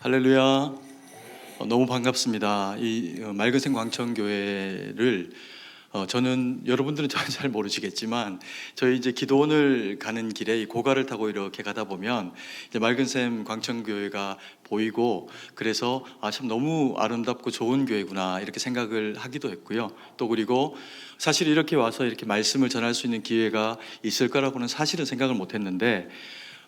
할렐루야. 너무 반갑습니다. 이 맑은생 광천교회를 저는 여러분들은 잘 모르시겠지만 저희 이제 기도원을 가는 길에 이 고가를 타고 이렇게 가다 보면 이제 맑은샘 광천교회가 보이고, 그래서 참 너무 아름답고 좋은 교회구나 이렇게 생각을 하기도 했고요. 또 그리고 사실 이렇게 와서 이렇게 말씀을 전할 수 있는 기회가 있을 거라고는 사실은 생각을 못 했는데,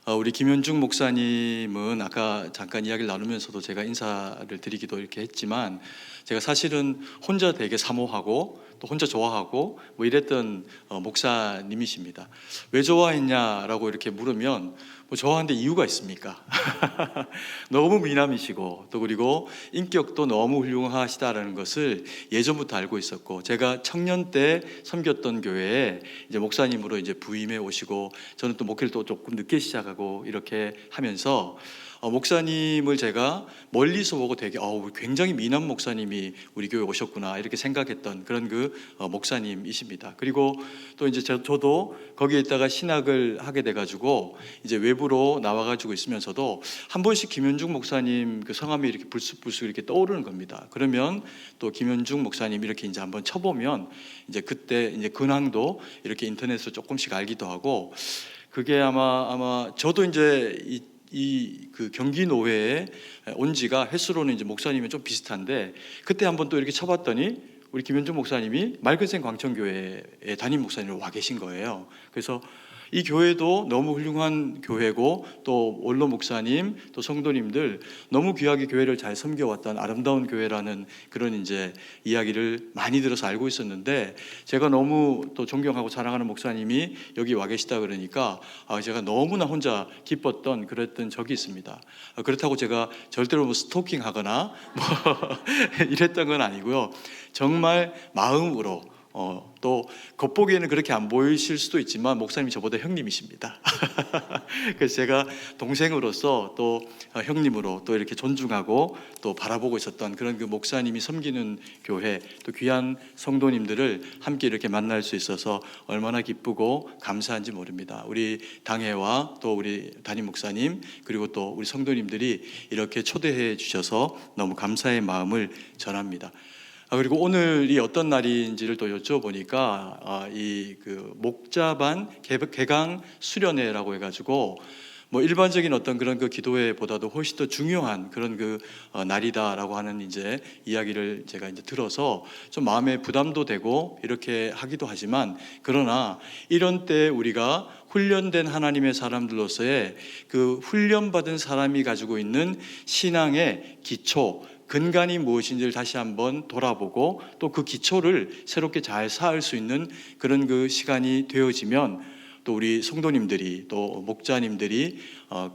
우리 김현중 목사님은 아까 잠깐 이야기를 나누면서도 제가 인사를 드리기도 이렇게 했지만, 제가 사실은 혼자 되게 사모하고 또 혼자 좋아하고 뭐 이랬던 목사님이십니다. 왜 좋아했냐라고 이렇게 물으면 뭐 좋아하는데 이유가 있습니까? 너무 미남이시고 또 그리고 인격도 너무 훌륭하시다라는 것을 예전부터 알고 있었고, 제가 청년 때 섬겼던 교회에 이제 목사님으로 이제 부임해 오시고, 저는 또 목회를 또 조금 늦게 시작하고 이렇게 하면서 목사님을 제가 멀리서 보고 되게 굉장히 미남 목사님이 우리 교회 오셨구나 이렇게 생각했던 그런 목사님이십니다. 그리고 또 이제 저도 거기에 있다가 신학을 하게 돼가지고 이제 외부로 나와가지고 있으면서도 한 번씩 김현중 목사님 그 성함이 이렇게 불쑥불쑥 이렇게 떠오르는 겁니다. 그러면 또 김현중 목사님 이렇게 이제 한번 쳐보면 이제 그때 이제 근황도 이렇게 인터넷으로 조금씩 알기도 하고, 그게 아마 저도 이제 그 경기 노회에 온 지가 횟수로는 이제 목사님이 좀 비슷한데, 그때 한번 또 이렇게 쳐봤더니 우리 김현중 목사님이 맑은생 광천교회에 담임 목사님으로 와 계신 거예요. 그래서 이 교회도 너무 훌륭한 교회고, 또 원로 목사님 또 성도님들 너무 귀하게 교회를 잘 섬겨왔던 아름다운 교회라는 그런 이제 이야기를 많이 들어서 알고 있었는데, 제가 너무 또 존경하고 사랑하는 목사님이 여기 와 계시다 그러니까 제가 너무나 혼자 기뻤던 그랬던 적이 있습니다. 그렇다고 제가 절대로 뭐 스토킹하거나 뭐 이랬던 건 아니고요. 정말 마음으로 또 겉보기에는 그렇게 안 보이실 수도 있지만 목사님이 저보다 형님이십니다. 그래서 제가 동생으로서 또 형님으로 또 이렇게 존중하고 또 바라보고 있었던 그런 그 목사님이 섬기는 교회, 또 귀한 성도님들을 함께 이렇게 만날 수 있어서 얼마나 기쁘고 감사한지 모릅니다. 우리 당회와 또 우리 담임 목사님 그리고 또 우리 성도님들이 이렇게 초대해 주셔서 너무 감사의 마음을 전합니다. 그리고 오늘이 어떤 날인지를 또 여쭤보니까 이 그 목자반 개강 수련회라고 해가지고 뭐 일반적인 어떤 그런 그 기도회보다도 훨씬 더 중요한 그런 그 날이다라고 하는 이제 이야기를 제가 이제 들어서 좀 마음에 부담도 되고 이렇게 하기도 하지만, 그러나 이런 때 우리가 훈련된 하나님의 사람들로서의 그 훈련받은 사람이 가지고 있는 신앙의 기초, 근간이 무엇인지를 다시 한번 돌아보고 또 그 기초를 새롭게 잘 쌓을 수 있는 그런 그 시간이 되어지면, 또 우리 성도님들이 또 목자님들이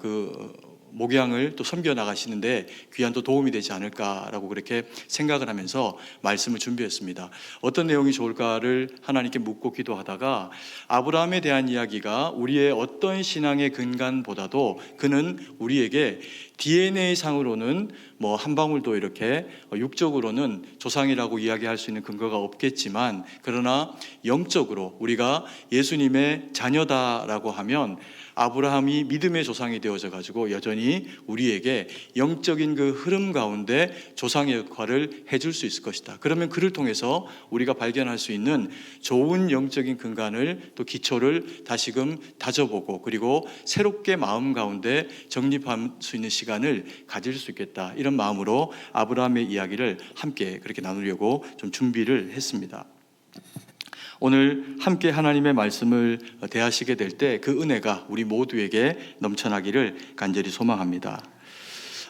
그 목양을 또 섬겨 나가시는데 귀한 또 도움이 되지 않을까라고 그렇게 생각을 하면서 말씀을 준비했습니다. 어떤 내용이 좋을까를 하나님께 묻고 기도하다가, 아브라함에 대한 이야기가 우리의 어떤 신앙의 근간보다도 그는 우리에게 DNA 상으로는 뭐 한 방울도 이렇게 육적으로는 조상이라고 이야기할 수 있는 근거가 없겠지만, 그러나 영적으로 우리가 예수님의 자녀다라고 하면 아브라함이 믿음의 조상이 되어져 가지고 여전히 우리에게 영적인 그 흐름 가운데 조상의 역할을 해줄 수 있을 것이다. 그러면 그를 통해서 우리가 발견할 수 있는 좋은 영적인 근간을 또 기초를 다시금 다져보고, 그리고 새롭게 마음 가운데 정립할 수 있는 시간을 가질 수 있겠다, 이런 마음으로 아브라함의 이야기를 함께 그렇게 나누려고 좀 준비를 했습니다. 오늘 함께 하나님의 말씀을 대하시게 될 때 그 은혜가 우리 모두에게 넘쳐나기를 간절히 소망합니다.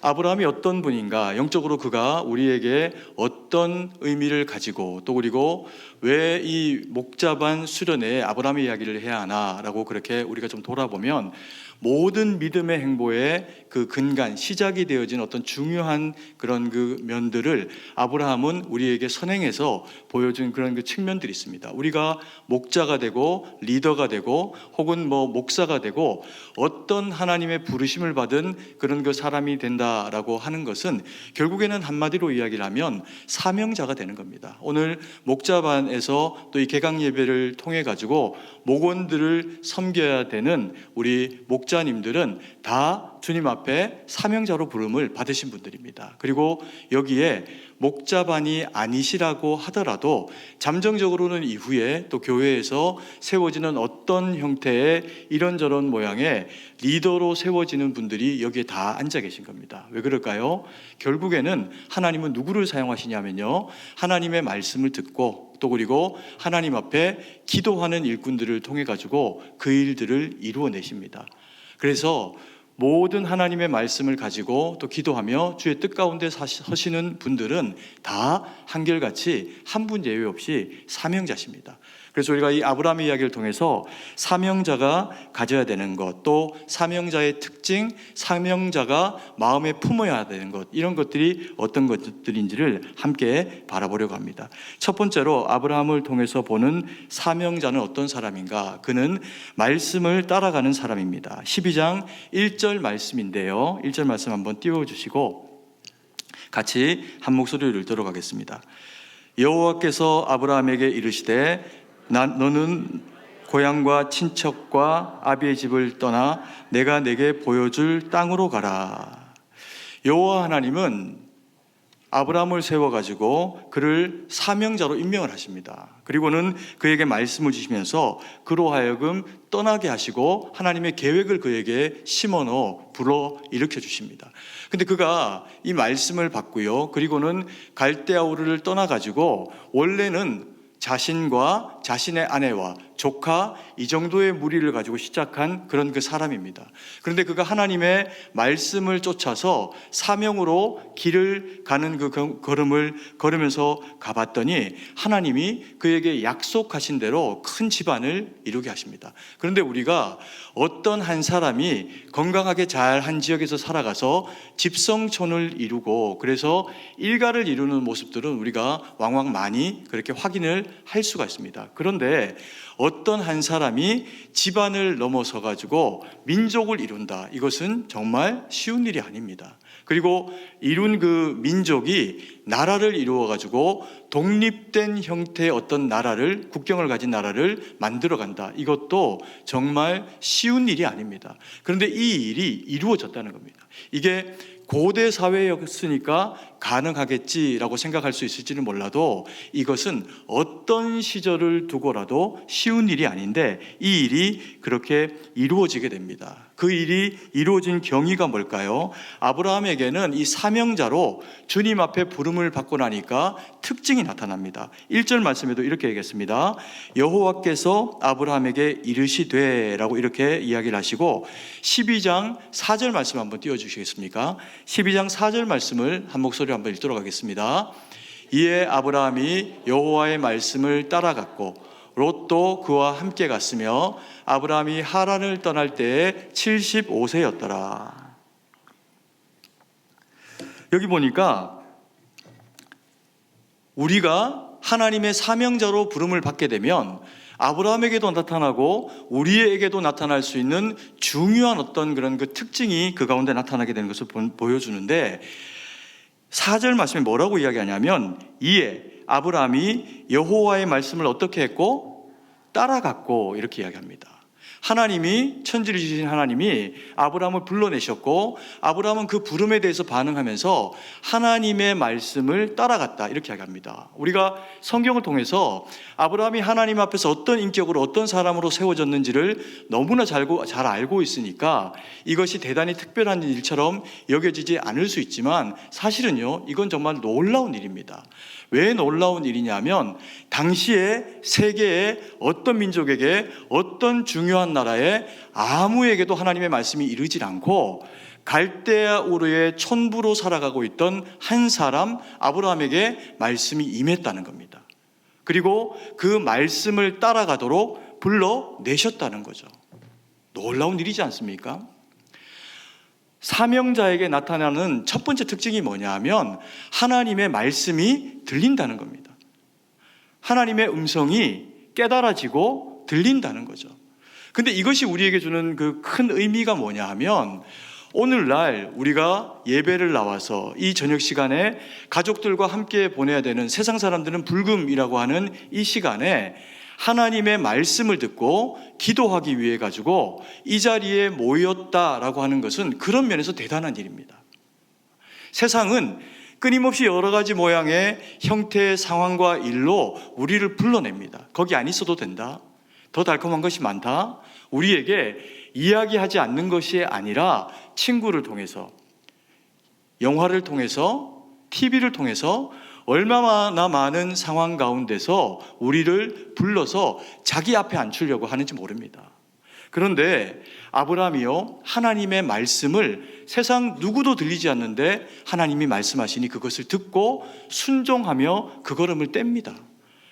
아브라함이 어떤 분인가, 영적으로 그가 우리에게 어떤 의미를 가지고, 또 그리고 왜 이 목자반 수련회에 아브라함의 이야기를 해야 하나라고 그렇게 우리가 좀 돌아보면, 모든 믿음의 행보의 그 근간, 시작이 되어진 어떤 중요한 그런 그 면들을 아브라함은 우리에게 선행해서 보여준 그런 그 측면들이 있습니다. 우리가 목자가 되고 리더가 되고 혹은 뭐 목사가 되고 어떤 하나님의 부르심을 받은 그런 그 사람이 된다라고 하는 것은 결국에는 한마디로 이야기를 하면 사명자가 되는 겁니다. 오늘 목자반에서 또 이 개강 예배를 통해 가지고 목원들을 섬겨야 되는 우리 목자님들은 다 주님 앞에 사명자로 부름을 받으신 분들입니다. 그리고 여기에 목자반이 아니시라고 하더라도 잠정적으로는 이후에 또 교회에서 세워지는 어떤 형태의 이런저런 모양의 리더로 세워지는 분들이 여기에 다 앉아 계신 겁니다. 왜 그럴까요? 결국에는 하나님은 누구를 사용하시냐면요, 하나님의 말씀을 듣고 또 그리고 하나님 앞에 기도하는 일꾼들을 통해 가지고 그 일들을 이루어내십니다. 그래서 모든 하나님의 말씀을 가지고 또 기도하며 주의 뜻 가운데 서시는 분들은 다 한결같이 한 분 예외 없이 사명자십니다. 그래서 우리가 이 아브라함의 이야기를 통해서 사명자가 가져야 되는 것, 또 사명자의 특징, 사명자가 마음에 품어야 되는 것, 이런 것들이 어떤 것들인지를 함께 바라보려고 합니다. 첫 번째로 아브라함을 통해서 보는 사명자는 어떤 사람인가? 그는 말씀을 따라가는 사람입니다. 12장 1절 말씀인데요, 1절 말씀 한번 띄워주시고 같이 한 목소리로 읽도록 하겠습니다. 여호와께서 아브라함에게 이르시되 너는 고향과 친척과 아비의 집을 떠나 내가 내게 보여줄 땅으로 가라. 여호와 하나님은 아브라함을 세워가지고 그를 사명자로 임명을 하십니다. 그리고는 그에게 말씀을 주시면서 그로 하여금 떠나게 하시고 하나님의 계획을 그에게 심어넣어 불러일으켜 주십니다. 근데 그가 이 말씀을 받고요, 그리고는 갈대아우르를 떠나가지고 원래는 자신과 자신의 아내와 조카 이 정도의 무리를 가지고 시작한 그런 그 사람입니다. 그런데 그가 하나님의 말씀을 쫓아서 사명으로 길을 가는 그 걸음을 걸으면서 가봤더니 하나님이 그에게 약속하신 대로 큰 집안을 이루게 하십니다. 그런데 우리가 어떤 한 사람이 건강하게 잘한 지역에서 살아가서 집성촌을 이루고 그래서 일가를 이루는 모습들은 우리가 왕왕 많이 그렇게 확인을 할 수가 있습니다. 그런데 어떤 한 사람이 집안을 넘어서 가지고 민족을 이룬다, 이것은 정말 쉬운 일이 아닙니다. 그리고 이룬 그 민족이 나라를 이루어 가지고 독립된 형태의 어떤 나라를, 국경을 가진 나라를 만들어 간다, 이것도 정말 쉬운 일이 아닙니다. 그런데 이 일이 이루어졌다는 겁니다. 이게 고대 사회였으니까 가능하겠지라고 생각할 수 있을지는 몰라도 이것은 어떤 시절을 두고라도 쉬운 일이 아닌데 이 일이 그렇게 이루어지게 됩니다. 그 일이 이루어진 경위가 뭘까요? 아브라함에게는 이 사명자로 주님 앞에 부름을 받고 나니까 특징이 나타납니다. 1절 말씀에도 이렇게 얘기했습니다. 여호와께서 아브라함에게 이르시되 라고 이렇게 이야기를 하시고 12장 4절 말씀 한번 띄워주시겠습니까? 12장 4절 말씀을 한 목소리로 한번 읽도록 하겠습니다. 이에 아브라함이 여호와의 말씀을 따라갔고 롯도 그와 함께 갔으며 아브라함이 하란을 떠날 때에 75세였더라. 여기 보니까 우리가 하나님의 사명자로 부름을 받게 되면 아브라함에게도 나타나고 우리에게도 나타날 수 있는 중요한 어떤 그런 그 특징이 그 가운데 나타나게 되는 것을 보여주는데 4절 말씀에 뭐라고 이야기하냐면 이에 아브라함이 여호와의 말씀을 어떻게 했고 따라갔고 이렇게 이야기합니다. 하나님이, 천지를 지으신 하나님이 아브라함을 불러내셨고 아브라함은 그 부름에 대해서 반응하면서 하나님의 말씀을 따라갔다, 이렇게 이야기합니다. 우리가 성경을 통해서 아브라함이 하나님 앞에서 어떤 인격으로 어떤 사람으로 세워졌는지를 너무나 잘 알고 있으니까 이것이 대단히 특별한 일처럼 여겨지지 않을 수 있지만 사실은요, 이건 정말 놀라운 일입니다. 왜 놀라운 일이냐면 당시에 세계의 어떤 민족에게 어떤 중요한 나라에 아무에게도 하나님의 말씀이 이르질 않고 갈대아 우르의 촌부로 살아가고 있던 한 사람 아브라함에게 말씀이 임했다는 겁니다. 그리고 그 말씀을 따라가도록 불러내셨다는 거죠. 놀라운 일이지 않습니까? 사명자에게 나타나는 첫 번째 특징이 뭐냐 하면 하나님의 말씀이 들린다는 겁니다. 하나님의 음성이 깨달아지고 들린다는 거죠. 근데 이것이 우리에게 주는 그 큰 의미가 뭐냐 하면 오늘날 우리가 예배를 나와서 이 저녁 시간에 가족들과 함께 보내야 되는, 세상 사람들은 불금이라고 하는 이 시간에 하나님의 말씀을 듣고 기도하기 위해 가지고 이 자리에 모였다라고 하는 것은 그런 면에서 대단한 일입니다. 세상은 끊임없이 여러 가지 모양의 형태의 상황과 일로 우리를 불러냅니다. 거기 안 있어도 된다. 더 달콤한 것이 많다. 우리에게 이야기하지 않는 것이 아니라 친구를 통해서, 영화를 통해서, TV를 통해서 얼마나 많은 상황 가운데서 우리를 불러서 자기 앞에 앉추려고 하는지 모릅니다. 그런데 아브라함이요, 하나님의 말씀을 세상 누구도 들리지 않는데 하나님이 말씀하시니 그것을 듣고 순종하며 그 걸음을 뗍니다.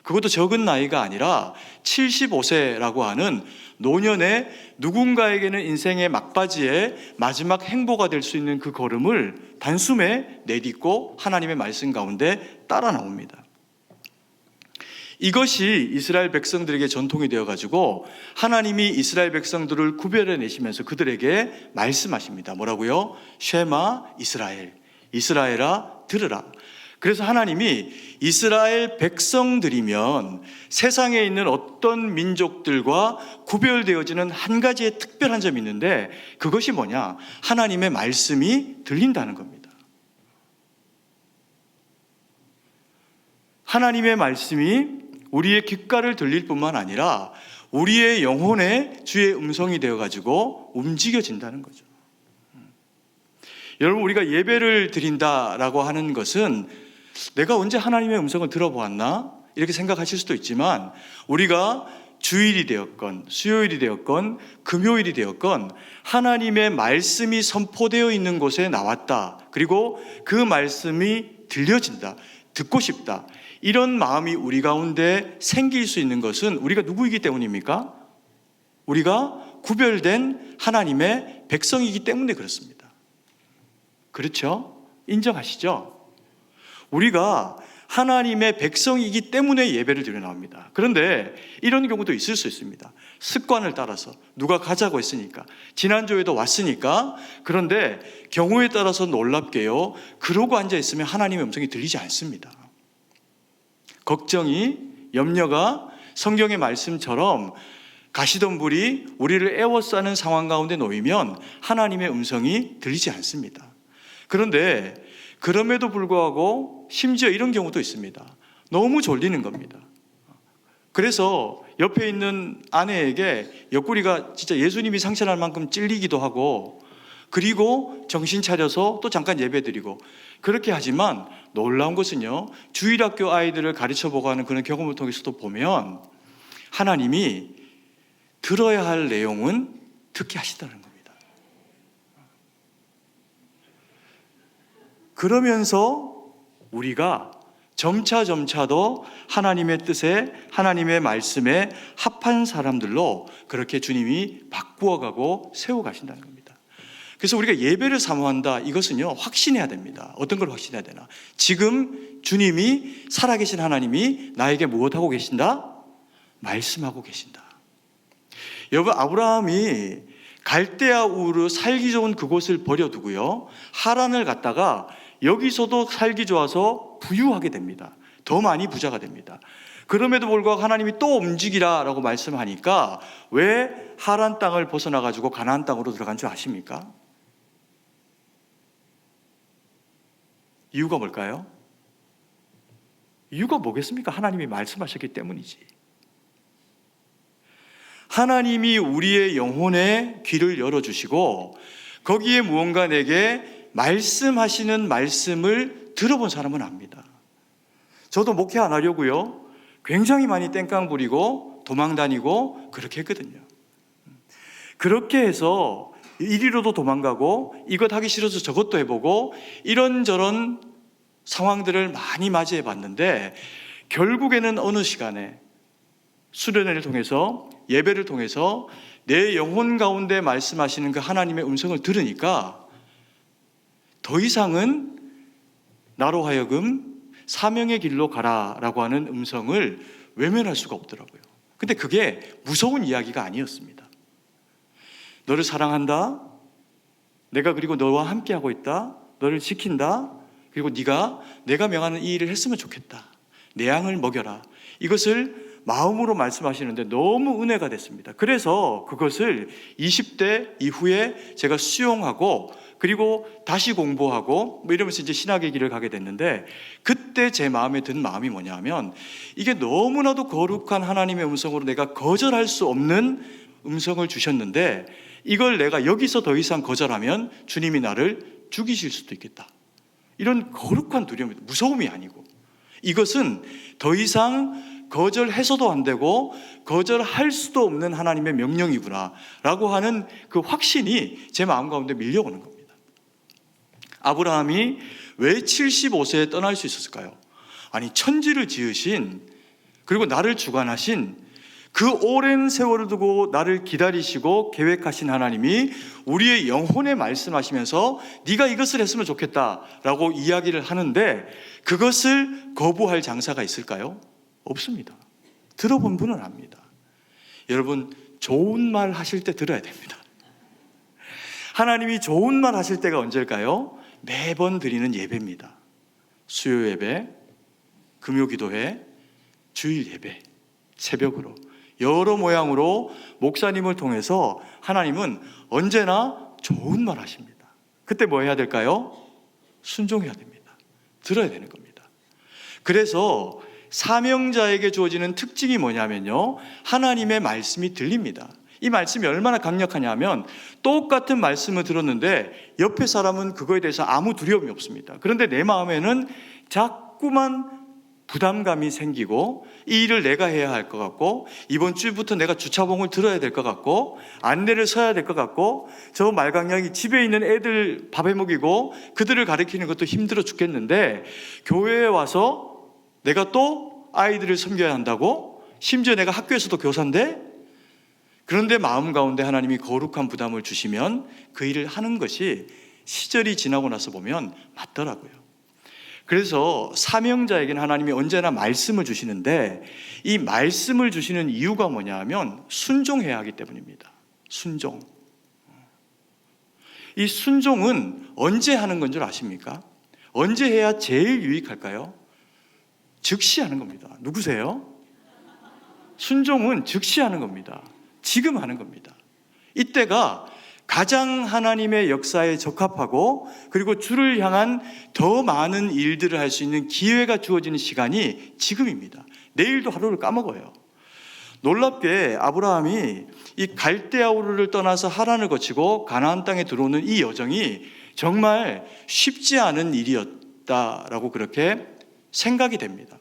그것도 적은 나이가 아니라 75세라고 하는 노년에 누군가에게는 인생의 막바지에 마지막 행보가 될 수 있는 그 걸음을 단숨에 내딛고 하나님의 말씀 가운데 따라 나옵니다. 이것이 이스라엘 백성들에게 전통이 되어가지고 하나님이 이스라엘 백성들을 구별해 내시면서 그들에게 말씀하십니다. 뭐라고요? 쉐마 이스라엘, 이스라엘아 들으라. 그래서 하나님이 이스라엘 백성들이면 세상에 있는 어떤 민족들과 구별되어지는 한 가지의 특별한 점이 있는데 그것이 뭐냐? 하나님의 말씀이 들린다는 겁니다. 하나님의 말씀이 우리의 귓가를 들릴 뿐만 아니라 우리의 영혼에 주의 음성이 되어가지고 움직여진다는 거죠. 여러분, 우리가 예배를 드린다라고 하는 것은 내가 언제 하나님의 음성을 들어보았나? 이렇게 생각하실 수도 있지만 우리가 주일이 되었건 수요일이 되었건 금요일이 되었건 하나님의 말씀이 선포되어 있는 곳에 나왔다. 그리고 그 말씀이 들려진다. 듣고 싶다. 이런 마음이 우리 가운데 생길 수 있는 것은 우리가 누구이기 때문입니까? 우리가 구별된 하나님의 백성이기 때문에 그렇습니다. 그렇죠? 인정하시죠? 우리가 하나님의 백성이기 때문에 예배를 드려 나옵니다. 그런데 이런 경우도 있을 수 있습니다. 습관을 따라서 누가 가자고 했으니까, 지난주에도 왔으니까. 그런데 경우에 따라서 놀랍게요, 그러고 앉아 있으면 하나님의 음성이 들리지 않습니다. 걱정이, 염려가 성경의 말씀처럼 가시덤불이 우리를 에워싸는 상황 가운데 놓이면 하나님의 음성이 들리지 않습니다. 그런데 그럼에도 불구하고 심지어 이런 경우도 있습니다. 너무 졸리는 겁니다. 그래서 옆에 있는 아내에게 옆구리가 진짜 예수님이 상처날 만큼 찔리기도 하고, 그리고 정신 차려서 또 잠깐 예배드리고, 그렇게 하지만 놀라운 것은요, 주일학교 아이들을 가르쳐보고 하는 그런 경험을 통해서도 보면 하나님이 들어야 할 내용은 듣게 하시다는 겁니다. 그러면서 우리가 점차 더 하나님의 뜻에, 하나님의 말씀에 합한 사람들로 그렇게 주님이 바꾸어가고 세워가신다는 겁니다. 그래서 우리가 예배를 사모한다, 이것은요, 확신해야 됩니다. 어떤 걸 확신해야 되나? 지금 주님이, 살아계신 하나님이 나에게 무엇하고 계신다? 말씀하고 계신다. 여러분, 아브라함이 갈대아 우르 살기 좋은 그곳을 버려두고요, 하란을 갔다가 여기서도 살기 좋아서 부유하게 됩니다. 더 많이 부자가 됩니다. 그럼에도 불구하고 하나님이 또 움직이라라고 말씀하니까 왜 하란 땅을 벗어나가지고 가나안 땅으로 들어간 줄 아십니까? 이유가 뭘까요? 이유가 뭐겠습니까? 하나님이 말씀하셨기 때문이지. 하나님이 우리의 영혼의 귀를 열어주시고 거기에 무언가 내게 말씀하시는 말씀을 들어본 사람은 압니다. 저도 목회 안 하려고요, 굉장히 많이 땡깡 부리고 도망다니고 그렇게 했거든요. 그렇게 해서 이리로도 도망가고 이것 하기 싫어서 저것도 해보고 이런저런 상황들을 많이 맞이해 봤는데, 결국에는 어느 시간에 수련회를 통해서, 예배를 통해서 내 영혼 가운데 말씀하시는 그 하나님의 음성을 들으니까 더 이상은 나로 하여금 사명의 길로 가라라고 하는 음성을 외면할 수가 없더라고요. 근데 그게 무서운 이야기가 아니었습니다. 너를 사랑한다, 내가 그리고 너와 함께하고 있다, 너를 지킨다, 그리고 네가 내가 명하는 이 일을 했으면 좋겠다, 내 양을 먹여라, 이것을 마음으로 말씀하시는데 너무 은혜가 됐습니다. 그래서 그것을 20대 이후에 제가 수용하고 그리고 다시 공부하고 뭐 이러면서 이제 신학의 길을 가게 됐는데, 그때 제 마음에 든 마음이 뭐냐면, 이게 너무나도 거룩한 하나님의 음성으로 내가 거절할 수 없는 음성을 주셨는데, 이걸 내가 여기서 더 이상 거절하면 주님이 나를 죽이실 수도 있겠다. 이런 거룩한 두려움이, 무서움이 아니고, 이것은 더 이상 거절해서도 안 되고 거절할 수도 없는 하나님의 명령이구나 라고 하는 그 확신이 제 마음 가운데 밀려오는 겁니다. 아브라함이 왜 75세에 떠날 수 있었을까요? 아니, 천지를 지으신, 그리고 나를 주관하신, 그 오랜 세월을 두고 나를 기다리시고 계획하신 하나님이 우리의 영혼에 말씀하시면서 네가 이것을 했으면 좋겠다라고 이야기를 하는데, 그것을 거부할 장사가 있을까요? 없습니다. 들어본 분은 압니다. 여러분, 좋은 말 하실 때 들어야 됩니다. 하나님이 좋은 말 하실 때가 언제일까요? 매번 드리는 예배입니다. 수요 예배, 금요 기도회, 주일 예배, 새벽으로 여러 모양으로 목사님을 통해서 하나님은 언제나 좋은 말 하십니다. 그때 뭐 해야 될까요? 순종해야 됩니다. 들어야 되는 겁니다. 그래서 사명자에게 주어지는 특징이 뭐냐면요, 하나님의 말씀이 들립니다. 이 말씀이 얼마나 강력하냐면, 똑같은 말씀을 들었는데 옆에 사람은 그거에 대해서 아무 두려움이 없습니다. 그런데 내 마음에는 자꾸만 부담감이 생기고, 이 일을 내가 해야 할 것 같고, 이번 주부터 내가 주차봉을 들어야 될 것 같고, 안내를 서야 될 것 같고, 저 말강량이 집에 있는 애들 밥해 먹이고 그들을 가르치는 것도 힘들어 죽겠는데, 교회에 와서 내가 또 아이들을 섬겨야 한다고? 심지어 내가 학교에서도 교사인데? 그런데 마음 가운데 하나님이 거룩한 부담을 주시면 그 일을 하는 것이 시절이 지나고 나서 보면 맞더라고요. 그래서 사명자에게는 하나님이 언제나 말씀을 주시는데, 이 말씀을 주시는 이유가 뭐냐 하면 순종해야 하기 때문입니다. 순종. 이 순종은 언제 하는 건 줄 아십니까? 언제 해야 제일 유익할까요? 즉시 하는 겁니다. 누구세요? 순종은 즉시 하는 겁니다. 지금 하는 겁니다. 이때가 가장 하나님의 역사에 적합하고, 그리고 주를 향한 더 많은 일들을 할 수 있는 기회가 주어지는 시간이 지금입니다. 내일도 하루를 까먹어요. 놀랍게 아브라함이 이 갈대아우르를 떠나서 하란을 거치고 가나안 땅에 들어오는 이 여정이 정말 쉽지 않은 일이었다라고 그렇게 생각이 됩니다.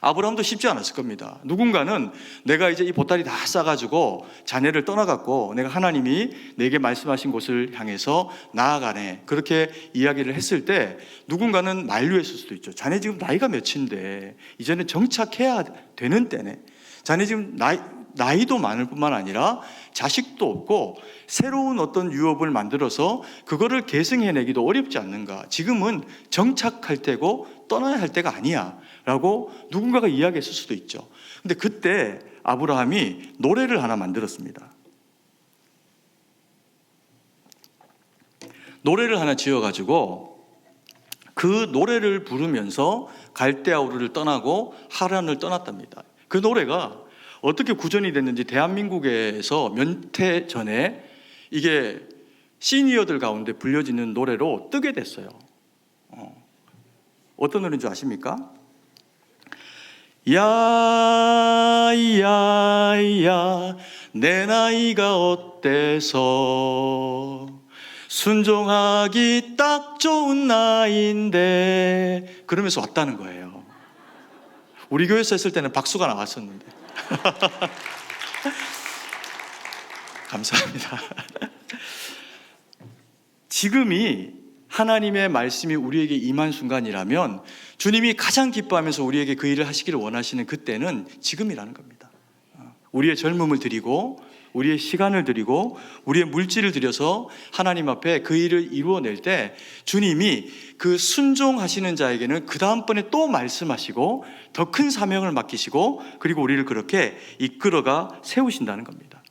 아브라함도 쉽지 않았을 겁니다. 누군가는 내가 이제 이 보따리 다 싸가지고 자네를 떠나갔고 내가 하나님이 내게 말씀하신 곳을 향해서 나아가네, 그렇게 이야기를 했을 때 누군가는 만류했을 수도 있죠. 자네 지금 나이가 몇인데 이제는 정착해야 되는 때네. 자네 지금 나이도 많을 뿐만 아니라 자식도 없고 새로운 어떤 유업을 만들어서 그거를 계승해내기도 어렵지 않는가. 지금은 정착할 때고 떠나야 할 때가 아니야 라고 누군가가 이야기했을 수도 있죠. 근데 그때 아브라함이 노래를 하나 만들었습니다. 노래를 하나 지어가지고 그 노래를 부르면서 갈대아우르를 떠나고 하란을 떠났답니다. 그 노래가 어떻게 구전이 됐는지 대한민국에서 몇 해 전에 이게 시니어들 가운데 불려지는 노래로 뜨게 됐어요. 어떤 노래인 줄 아십니까? 야야야 내 나이가 어때서 순종하기 딱 좋은 나이인데, 그러면서 왔다는 거예요. 우리 교회에서 했을 때는 박수가 나왔었는데 감사합니다. 지금이 하나님의 말씀이 우리에게 임한 순간이라면 주님이 가장 기뻐하면서 우리에게 그 일을 하시기를 원하시는 그때는 지금이라는 겁니다. 우리의 젊음을 드리고 우리의 시간을 드리고 우리의 물질을 들여서 하나님 앞에 그 일을 이루어낼 때 주님이 그 순종하시는 자에게는 그 다음번에 또 말씀하시고 더 큰 사명을 맡기시고, 그리고 우리를 그렇게 이끌어가 세우신다는 겁니다.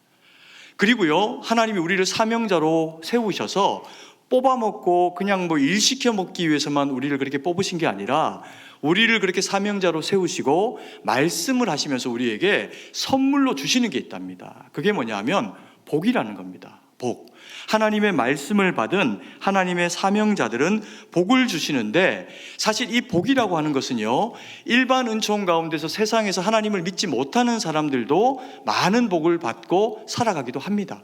그리고요, 하나님이 우리를 사명자로 세우셔서 뽑아먹고 그냥 일 시켜 먹기 위해서만 우리를 그렇게 뽑으신 게 아니라 우리를 그렇게 사명자로 세우시고 말씀을 하시면서 우리에게 선물로 주시는 게 있답니다. 그게 뭐냐면 복이라는 겁니다. 복. 하나님의 말씀을 받은 하나님의 사명자들은 복을 주시는데, 사실 이 복이라고 하는 것은요, 일반 은총 가운데서 세상에서 하나님을 믿지 못하는 사람들도 많은 복을 받고 살아가기도 합니다.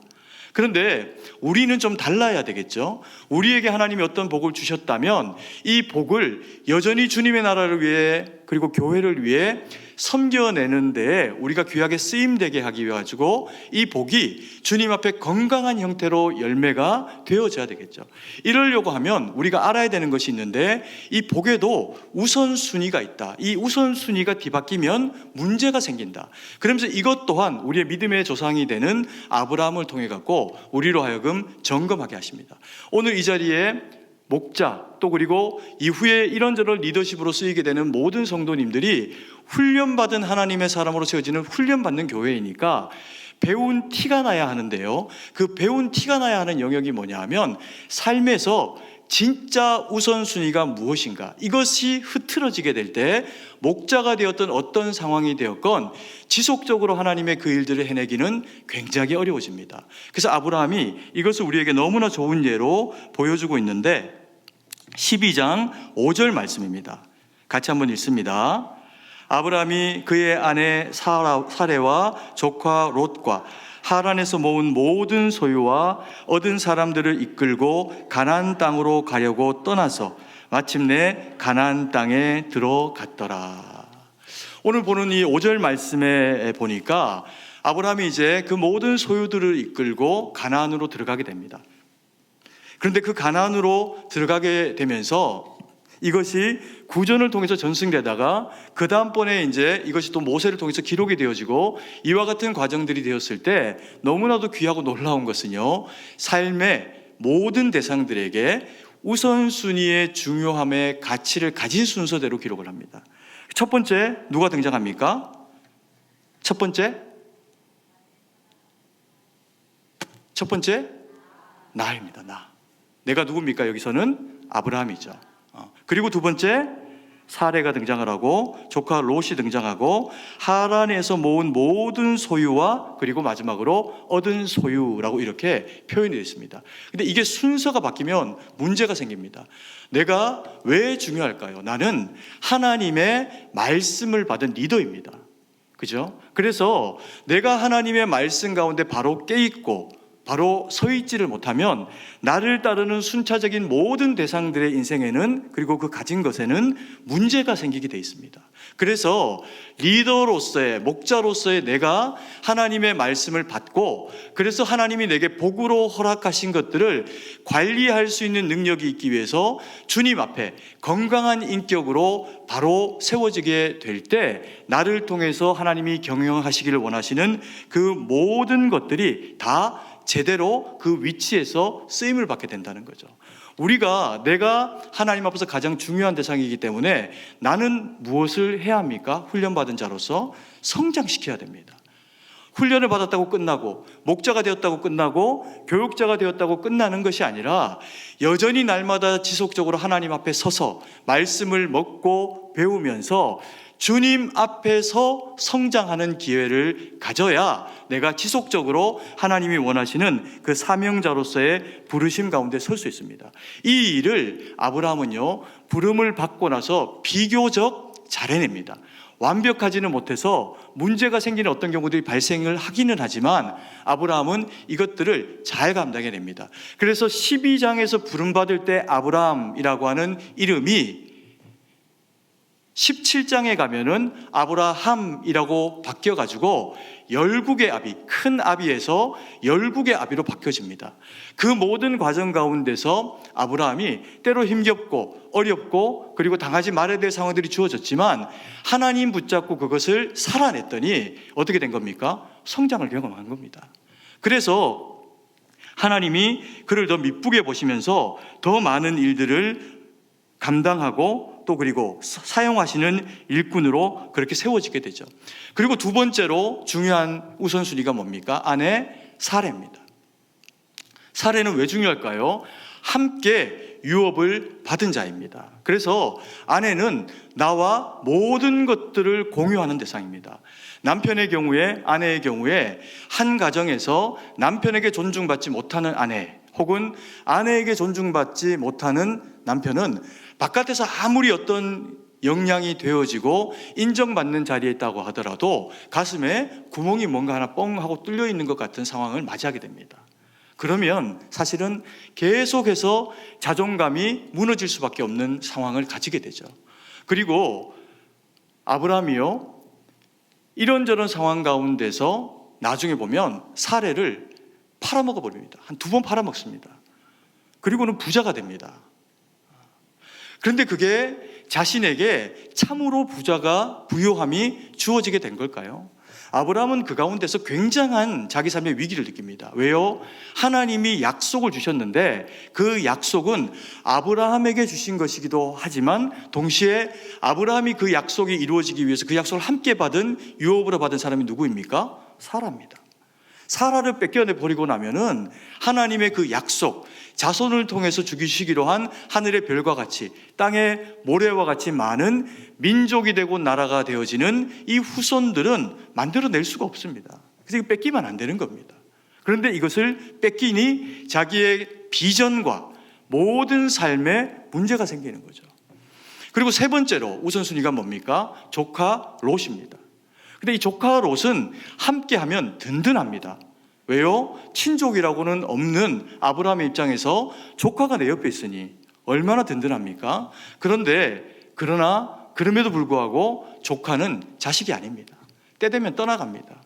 그런데 우리는 좀 달라야 되겠죠. 우리에게 하나님이 어떤 복을 주셨다면 이 복을 여전히 주님의 나라를 위해, 그리고 교회를 위해 섬겨내는 데에 우리가 귀하게 쓰임되게 하기 위해 가지고 이 복이 주님 앞에 건강한 형태로 열매가 되어져야 되겠죠. 이러려고 하면 우리가 알아야 되는 것이 있는데, 이 복에도 우선순위가 있다. 이 우선순위가 뒤바뀌면 문제가 생긴다. 그러면서 이것 또한 우리의 믿음의 조상이 되는 아브라함을 통해 갖고 우리로 하여금 점검하게 하십니다. 오늘 이 자리에 목자, 또 그리고 이후에 이런저런 리더십으로 쓰이게 되는 모든 성도님들이 훈련받은 하나님의 사람으로 세워지는 훈련받는 교회이니까 배운 티가 나야 하는데요, 그 배운 티가 나야 하는 영역이 뭐냐 하면 삶에서 진짜 우선순위가 무엇인가, 이것이 흐트러지게 될 때 목자가 되었던 어떤 상황이 되었건 지속적으로 하나님의 그 일들을 해내기는 굉장히 어려워집니다. 그래서 아브라함이 이것을 우리에게 너무나 좋은 예로 보여주고 있는데, 12장 5절 말씀입니다. 같이 한번 읽습니다. 아브라함이 그의 아내 사레와 조카 롯과 하란에서 모은 모든 소유와 얻은 사람들을 이끌고 가나안 땅으로 가려고 떠나서 마침내 가나안 땅에 들어갔더라. 오늘 보는 이 5절 말씀에 보니까 아브라함이 이제 그 모든 소유들을 이끌고 가나안으로 들어가게 됩니다. 그런데 그 가나안으로 들어가게 되면서 이것이 구전을 통해서 전승되다가 그 다음번에 이제 이것이 또 모세를 통해서 기록이 되어지고 이와 같은 과정들이 되었을 때 너무나도 귀하고 놀라운 것은요, 삶의 모든 대상들에게 우선순위의 중요함의 가치를 가진 순서대로 기록을 합니다. 첫 번째 누가 등장합니까? 첫 번째 나입니다. 나. 내가 누굽니까? 여기서는 아브라함이죠. 그리고 두 번째 사레가 등장을 하고 조카 롯이 등장하고 하란에서 모은 모든 소유와 그리고 마지막으로 얻은 소유라고 이렇게 표현이 되어 있습니다. 근데 이게 순서가 바뀌면 문제가 생깁니다. 내가 왜 중요할까요? 나는 하나님의 말씀을 받은 리더입니다. 그죠? 그래서 내가 하나님의 말씀 가운데 바로 깨있고 바로 서 있지를 못하면 나를 따르는 순차적인 모든 대상들의 인생에는, 그리고 그 가진 것에는 문제가 생기게 돼 있습니다. 그래서 리더로서의, 목자로서의 내가 하나님의 말씀을 받고, 그래서 하나님이 내게 복으로 허락하신 것들을 관리할 수 있는 능력이 있기 위해서 주님 앞에 건강한 인격으로 바로 세워지게 될 때 나를 통해서 하나님이 경영하시기를 원하시는 그 모든 것들이 다 제대로 그 위치에서 쓰임을 받게 된다는 거죠. 내가 하나님 앞에서 가장 중요한 대상이기 때문에 나는 무엇을 해야 합니까? 훈련받은 자로서 성장시켜야 됩니다. 훈련을 받았다고 끝나고, 목자가 되었다고 끝나고, 교육자가 되었다고 끝나는 것이 아니라 여전히 날마다 지속적으로 하나님 앞에 서서 말씀을 먹고 배우면서 주님 앞에서 성장하는 기회를 가져야 내가 지속적으로 하나님이 원하시는 그 사명자로서의 부르심 가운데 설 수 있습니다. 이 일을 아브라함은요, 부름을 받고 나서 비교적 잘 해냅니다. 완벽하지는 못해서 문제가 생기는 어떤 경우들이 발생을 하기는 하지만 아브라함은 이것들을 잘 감당해냅니다. 그래서 12장에서 부름받을 때 아브라함이라고 하는 이름이 17장에 가면은 아브라함이라고 바뀌어가지고 열국의 아비, 큰 아비에서 열국의 아비로 바뀌어집니다. 그 모든 과정 가운데서 아브라함이 때로 힘겹고 어렵고 그리고 당하지 말아야 될 상황들이 주어졌지만 하나님 붙잡고 그것을 살아냈더니 어떻게 된 겁니까? 성장을 경험한 겁니다. 그래서 하나님이 그를 더 미쁘게 보시면서 더 많은 일들을 감당하고 또 그리고 사용하시는 일꾼으로 그렇게 세워지게 되죠. 그리고 두 번째로 중요한 우선순위가 뭡니까? 아내 사레입니다. 사레는 왜 중요할까요? 함께 유업을 받은 자입니다. 그래서 아내는 나와 모든 것들을 공유하는 대상입니다. 남편의 경우에, 아내의 경우에 한 가정에서 남편에게 존중받지 못하는 아내, 혹은 아내에게 존중받지 못하는 남편은 바깥에서 아무리 어떤 역량이 되어지고 인정받는 자리에 있다고 하더라도 가슴에 구멍이 뭔가 하나 뻥 하고 뚫려 있는 것 같은 상황을 맞이하게 됩니다. 그러면 사실은 계속해서 자존감이 무너질 수밖에 없는 상황을 가지게 되죠. 그리고 아브라함이요, 이런저런 상황 가운데서 나중에 보면 사례를 팔아먹어 버립니다. 한 2번 팔아먹습니다. 그리고는 부자가 됩니다. 그런데 그게 자신에게 참으로 부자가 부요함이 주어지게 된 걸까요? 아브라함은 그 가운데서 굉장한 자기 삶의 위기를 느낍니다. 왜요? 하나님이 약속을 주셨는데 그 약속은 아브라함에게 주신 것이기도 하지만 동시에 아브라함이 그 약속이 이루어지기 위해서 그 약속을 함께 받은 유업으로 받은 사람이 누구입니까? 사라입니다. 사라를 뺏겨내 버리고 나면은 하나님의 그 약속, 자손을 통해서 주시기로 한 하늘의 별과 같이 땅의 모래와 같이 많은 민족이 되고 나라가 되어지는 이 후손들은 만들어낼 수가 없습니다. 그래서 이거 뺏기면 안 되는 겁니다. 그런데 이것을 뺏기니 자기의 비전과 모든 삶에 문제가 생기는 거죠. 그리고 세 번째로 우선순위가 뭡니까? 조카 롯입니다. 근데 이 조카 롯은 함께하면 든든합니다. 왜요? 친족이라고는 없는 아브라함의 입장에서 조카가 내 옆에 있으니 얼마나 든든합니까? 그럼에도 불구하고 조카는 자식이 아닙니다. 때 되면 떠나갑니다.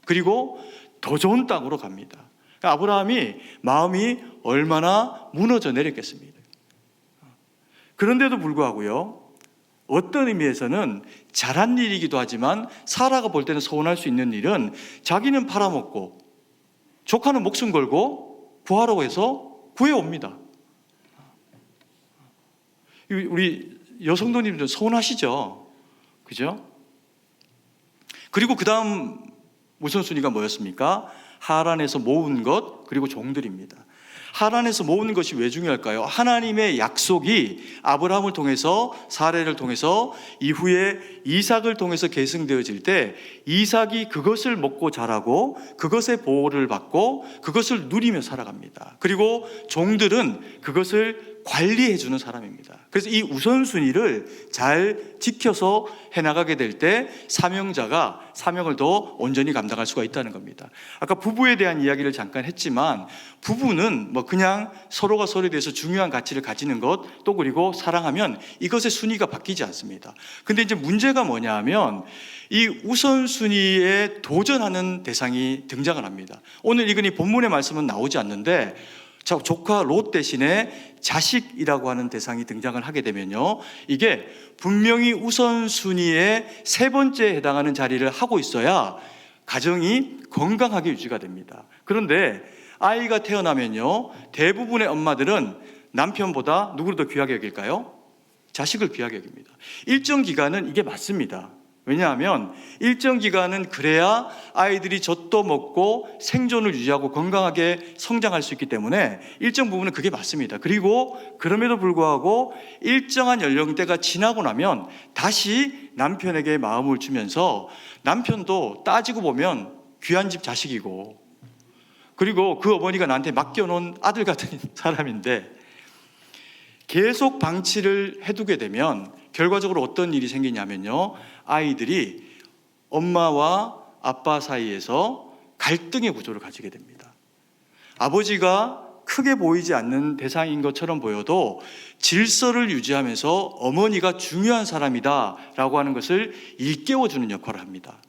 그리고 더 좋은 땅으로 갑니다. 아브라함이 마음이 얼마나 무너져 내렸겠습니까? 그런데도 불구하고요, 어떤 의미에서는 잘한 일이기도 하지만 사라가 볼 때는 서운할 수 있는 일은 자기는 팔아먹고 조카는 목숨 걸고 구하라고 해서 구해옵니다. 우리 여성도님들 서운하시죠? 그죠? 그리고 그 다음 우선순위가 뭐였습니까? 하란에서 모은 것, 그리고 종들입니다. 하란에서 모은 것이 왜 중요할까요? 하나님의 약속이 아브라함을 통해서, 사레를 통해서, 이후에 이삭을 통해서 계승되어질 때 이삭이 그것을 먹고 자라고 그것의 보호를 받고 그것을 누리며 살아갑니다. 그리고 종들은 그것을 관리해주는 사람입니다. 그래서 이 우선순위를 잘 지켜서 해나가게 될 때 사명자가 사명을 더 온전히 감당할 수가 있다는 겁니다. 아까 부부에 대한 이야기를 잠깐 했지만 부부는 그냥 서로가 서로에 대해서 중요한 가치를 가지는 것, 또 그리고 사랑하면 이것의 순위가 바뀌지 않습니다. 근데 이제 문제가 뭐냐 하면 이 우선순위에 도전하는 대상이 등장을 합니다. 오늘 읽은 이 본문의 말씀은 나오지 않는데 조카 롯 대신에 자식이라고 하는 대상이 등장을 하게 되면요, 이게 분명히 우선순위의 세 번째에 해당하는 자리를 하고 있어야 가정이 건강하게 유지가 됩니다. 그런데 아이가 태어나면요, 대부분의 엄마들은 남편보다 누구를 더 귀하게 여길까요? 자식을 귀하게 여깁니다. 일정 기간은 이게 맞습니다. 왜냐하면 일정 기간은 그래야 아이들이 젖도 먹고 생존을 유지하고 건강하게 성장할 수 있기 때문에 일정 부분은 그게 맞습니다. 그리고 그럼에도 불구하고 일정한 연령대가 지나고 나면 다시 남편에게 마음을 주면서 남편도 따지고 보면 귀한 집 자식이고 그리고 그 어머니가 나한테 맡겨놓은 아들 같은 사람인데 계속 방치를 해두게 되면 결과적으로 어떤 일이 생기냐면요, 아이들이 엄마와 아빠 사이에서 갈등의 구조를 가지게 됩니다. 아버지가 크게 보이지 않는 대상인 것처럼 보여도 질서를 유지하면서 어머니가 중요한 사람이다라고 하는 것을 일깨워주는 역할을 합니다.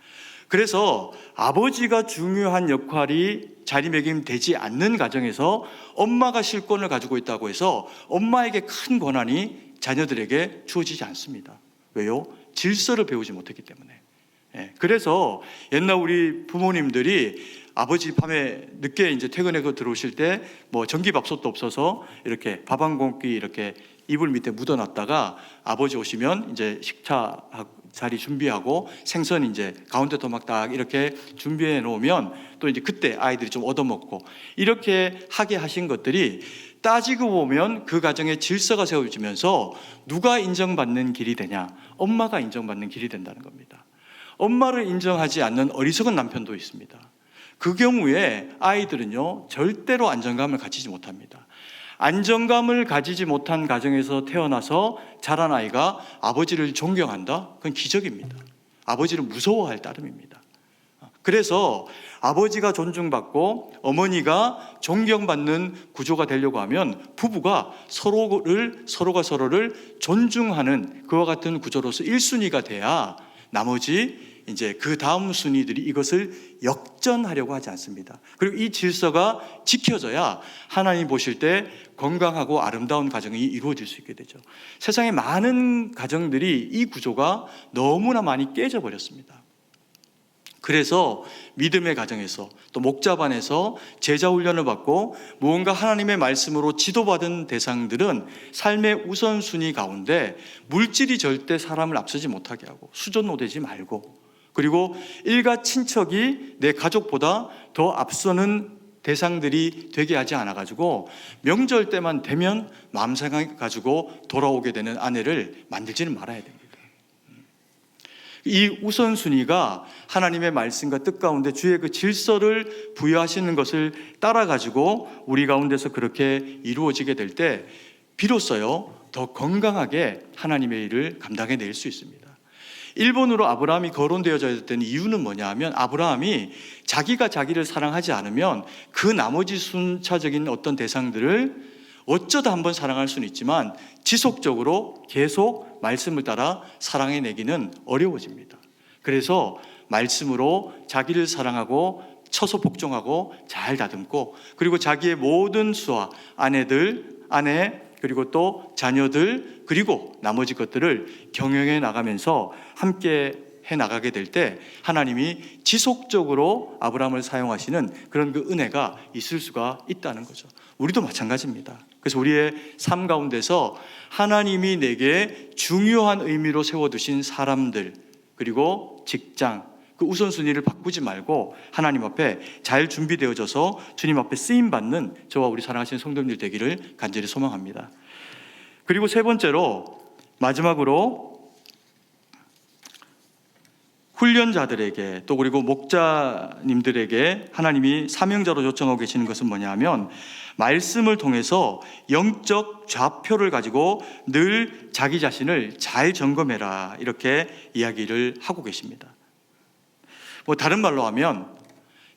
그래서 아버지가 중요한 역할이 자리매김되지 않는 가정에서 엄마가 실권을 가지고 있다고 해서 엄마에게 큰 권한이 자녀들에게 주어지지 않습니다. 왜요? 질서를 배우지 못했기 때문에. 그래서 옛날 우리 부모님들이 아버지 밤에 늦게 이제 퇴근하고 들어오실 때 전기밥솥도 없어서 이렇게 밥 한 공기 이렇게 이불 밑에 묻어놨다가 아버지 오시면 이제 식차 자리 준비하고 생선 이제 가운데 토막 딱 이렇게 준비해 놓으면 또 이제 그때 아이들이 좀 얻어먹고 이렇게 하게 하신 것들이 따지고 보면 그 가정에 질서가 세워지면서 누가 인정받는 길이 되냐? 엄마가 인정받는 길이 된다는 겁니다. 엄마를 인정하지 않는 어리석은 남편도 있습니다. 그 경우에 아이들은요, 절대로 안정감을 가지지 못합니다. 안정감을 가지지 못한 가정에서 태어나서 자란 아이가 아버지를 존경한다? 그건 기적입니다. 아버지를 무서워할 따름입니다. 그래서 아버지가 존중받고 어머니가 존경받는 구조가 되려고 하면 부부가 서로가 서로를 존중하는 그와 같은 구조로서 1순위가 돼야 나머지 이제 그 다음 순위들이 이것을 역전하려고 하지 않습니다. 그리고 이 질서가 지켜져야 하나님 보실 때 건강하고 아름다운 가정이 이루어질 수 있게 되죠. 세상에 많은 가정들이 이 구조가 너무나 많이 깨져 버렸습니다. 그래서 믿음의 가정에서 또 목자반에서 제자 훈련을 받고 무언가 하나님의 말씀으로 지도받은 대상들은 삶의 우선순위 가운데 물질이 절대 사람을 앞서지 못하게 하고 수전노되지 말고, 그리고 일가 친척이 내 가족보다 더 앞서는 대상들이 되게 하지 않아가지고 명절 때만 되면 마음 상해가지고 돌아오게 되는 아내를 만들지는 말아야 됩니다. 이 우선순위가 하나님의 말씀과 뜻 가운데 주의 그 질서를 부여하시는 것을 따라가지고 우리 가운데서 그렇게 이루어지게 될 때 비로소요 더 건강하게 하나님의 일을 감당해낼 수 있습니다. 일본으로 아브라함이 거론되어져야 되는 이유는 뭐냐 하면, 아브라함이 자기가 자기를 사랑하지 않으면 그 나머지 순차적인 어떤 대상들을 어쩌다 한번 사랑할 수는 있지만 지속적으로 계속 말씀을 따라 사랑해내기는 어려워집니다. 그래서 말씀으로 자기를 사랑하고 처소 복종하고 잘 다듬고, 그리고 자기의 모든 수와 아내 그리고 또 자녀들 그리고 나머지 것들을 경영해 나가면서 함께 해 나가게 될 때 하나님이 지속적으로 아브라함을 사용하시는 그런 그 은혜가 있을 수가 있다는 거죠. 우리도 마찬가지입니다. 그래서 우리의 삶 가운데서 하나님이 내게 중요한 의미로 세워두신 사람들 그리고 직장, 그 우선순위를 바꾸지 말고 하나님 앞에 잘 준비되어져서 주님 앞에 쓰임받는 저와 우리 사랑하시는 성도님들 되기를 간절히 소망합니다. 그리고 세 번째로, 마지막으로 훈련자들에게 또 그리고 목자님들에게 하나님이 사명자로 요청하고 계시는 것은 뭐냐 하면, 말씀을 통해서 영적 좌표를 가지고 늘 자기 자신을 잘 점검해라, 이렇게 이야기를 하고 계십니다. 뭐 다른 말로 하면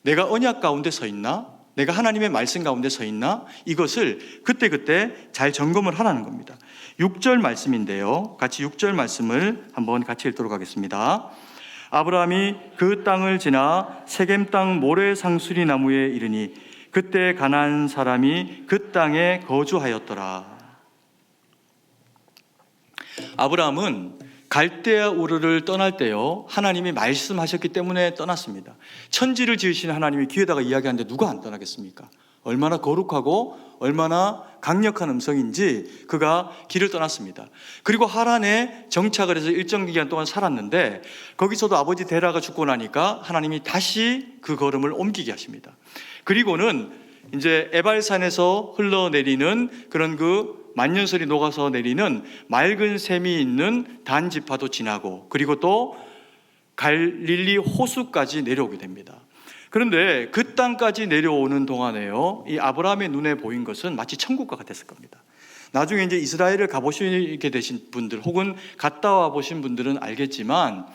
내가 언약 가운데 서 있나? 내가 하나님의 말씀 가운데 서 있나? 이것을 그때그때 잘 점검을 하라는 겁니다. 6절 말씀인데요, 같이 6절 말씀을 한번 같이 읽도록 하겠습니다. 아브라함이 그 땅을 지나 세겜 땅 모래 상수리 나무에 이르니 그때 가나안 사람이 그 땅에 거주하였더라. 아브라함은 갈대아 우르를 떠날 때요, 하나님이 말씀하셨기 때문에 떠났습니다. 천지를 지으신 하나님이 귀에다가 이야기하는데 누가 안 떠나겠습니까? 얼마나 거룩하고 얼마나 강력한 음성인지 그가 길을 떠났습니다. 그리고 하란에 정착을 해서 일정 기간 동안 살았는데 거기서도 아버지 데라가 죽고 나니까 하나님이 다시 그 걸음을 옮기게 하십니다. 그리고는 이제 에발산에서 흘러내리는 그런 그 만년설이 녹아서 내리는 맑은 샘이 있는 단 지파도 지나고, 그리고 또 갈릴리 호수까지 내려오게 됩니다. 그런데 그 땅까지 내려오는 동안에요, 이 아브라함의 눈에 보인 것은 마치 천국과 같았을 겁니다. 나중에 이제 이스라엘을 가보시게 되신 분들 혹은 갔다 와 보신 분들은 알겠지만,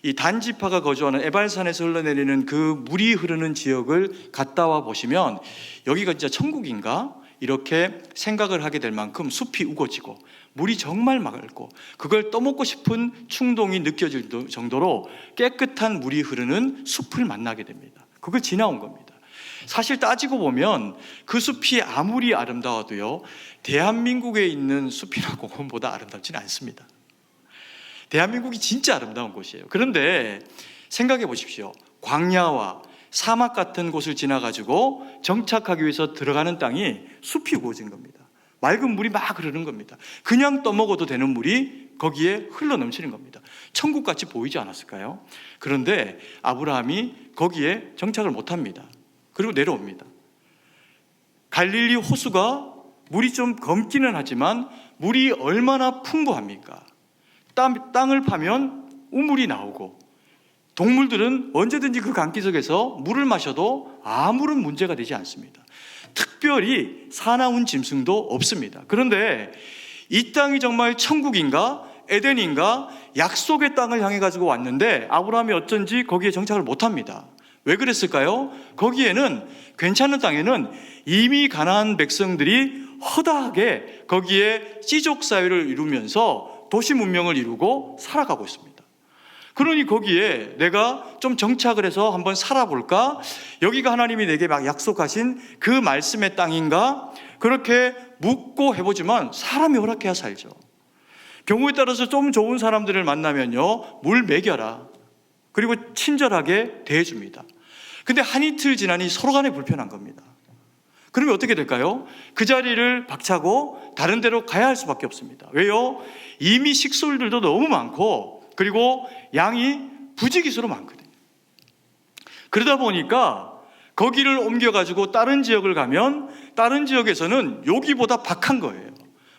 이 단지파가 거주하는 에발산에서 흘러내리는 그 물이 흐르는 지역을 갔다 와 보시면 여기가 진짜 천국인가? 이렇게 생각을 하게 될 만큼 숲이 우거지고 물이 정말 맑고 그걸 떠먹고 싶은 충동이 느껴질 정도로 깨끗한 물이 흐르는 숲을 만나게 됩니다. 그걸 지나온 겁니다. 사실 따지고 보면 그 숲이 아무리 아름다워도요, 대한민국에 있는 숲이나 공원보다 아름답지는 않습니다. 대한민국이 진짜 아름다운 곳이에요. 그런데 생각해 보십시오. 광야와 사막 같은 곳을 지나가지고 정착하기 위해서 들어가는 땅이 숲이 우거진 겁니다. 맑은 물이 막 흐르는 겁니다. 그냥 떠먹어도 되는 물이 거기에 흘러 넘치는 겁니다. 천국같이 보이지 않았을까요? 그런데 아브라함이 거기에 정착을 못합니다. 그리고 내려옵니다. 갈릴리 호수가 물이 좀 검기는 하지만 물이 얼마나 풍부합니까? 땅을 파면 우물이 나오고 동물들은 언제든지 그 강기 속에서 물을 마셔도 아무런 문제가 되지 않습니다. 특별히 사나운 짐승도 없습니다. 그런데 이 땅이 정말 천국인가 에덴인가 약속의 땅을 향해 가지고 왔는데 아브라함이 어쩐지 거기에 정착을 못합니다. 왜 그랬을까요? 거기에는, 괜찮은 땅에는 이미 가나안 백성들이 허다하게 거기에 씨족 사회를 이루면서 도시 문명을 이루고 살아가고 있습니다. 그러니 거기에 내가 좀 정착을 해서 한번 살아볼까? 여기가 하나님이 내게 막 약속하신 그 말씀의 땅인가? 그렇게 묻고 해보지만 사람이 허락해야 살죠. 경우에 따라서 좀 좋은 사람들을 만나면요, 물 먹여라. 그리고 친절하게 대해줍니다. 근데 한 이틀 지나니 서로 간에 불편한 겁니다. 그러면 어떻게 될까요? 그 자리를 박차고 다른 데로 가야 할 수밖에 없습니다. 왜요? 이미 식솔들도 너무 많고 그리고 양이 부지기수로 많거든요. 그러다 보니까 거기를 옮겨가지고 다른 지역을 가면 다른 지역에서는 여기보다 박한 거예요.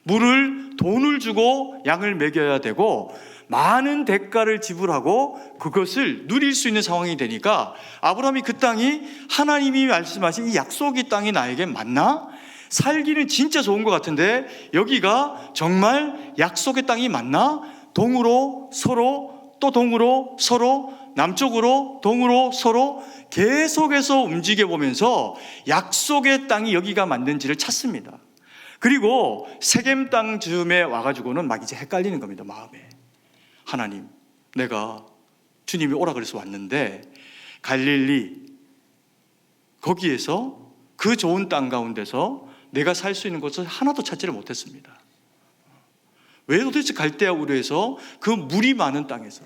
물을 돈을 주고 양을 먹여야 되고 많은 대가를 지불하고 그것을 누릴 수 있는 상황이 되니까 아브라함이 그 땅이 하나님이 말씀하신 이 약속의 땅이 나에게 맞나? 살기는 진짜 좋은 것 같은데 여기가 정말 약속의 땅이 맞나? 동으로 서로, 또 동으로 서로, 남쪽으로 동으로 서로 계속해서 움직여 보면서 약속의 땅이 여기가 맞는지를 찾습니다. 그리고 세겜 땅 즈음에 와가지고는 막 이제 헷갈리는 겁니다. 마음에. 하나님, 내가 주님이 오라 그래서 왔는데 갈릴리 거기에서 그 좋은 땅 가운데서 내가 살 수 있는 곳을 하나도 찾지를 못했습니다. 왜 도대체 갈대아 우르에서 그 물이 많은 땅에서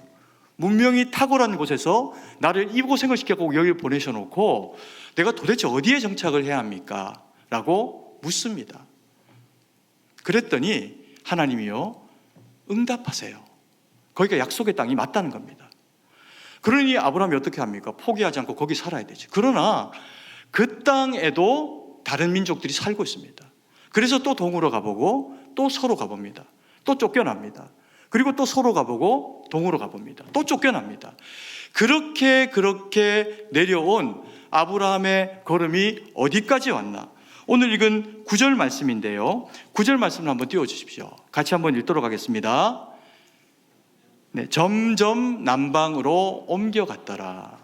문명이 탁월한 곳에서 나를 이 고생을 시켜고 여기를 보내셔놓고 내가 도대체 어디에 정착을 해야 합니까? 라고 묻습니다. 그랬더니 하나님이요, 응답하세요. 거기가 약속의 땅이 맞다는 겁니다. 그러니 아브라함이 어떻게 합니까? 포기하지 않고 거기 살아야 되지. 그러나 그 땅에도 다른 민족들이 살고 있습니다. 그래서 또 동으로 가보고 또 서로 가봅니다. 또 쫓겨납니다. 그리고 또 서로 가보고 동으로 가봅니다. 또 쫓겨납니다. 그렇게 내려온 아브라함의 걸음이 어디까지 왔나? 오늘 읽은 9절 말씀인데요. 9절 말씀을 한번 띄워주십시오. 같이 한번 읽도록 하겠습니다. 네, 점점 남방으로 옮겨갔더라.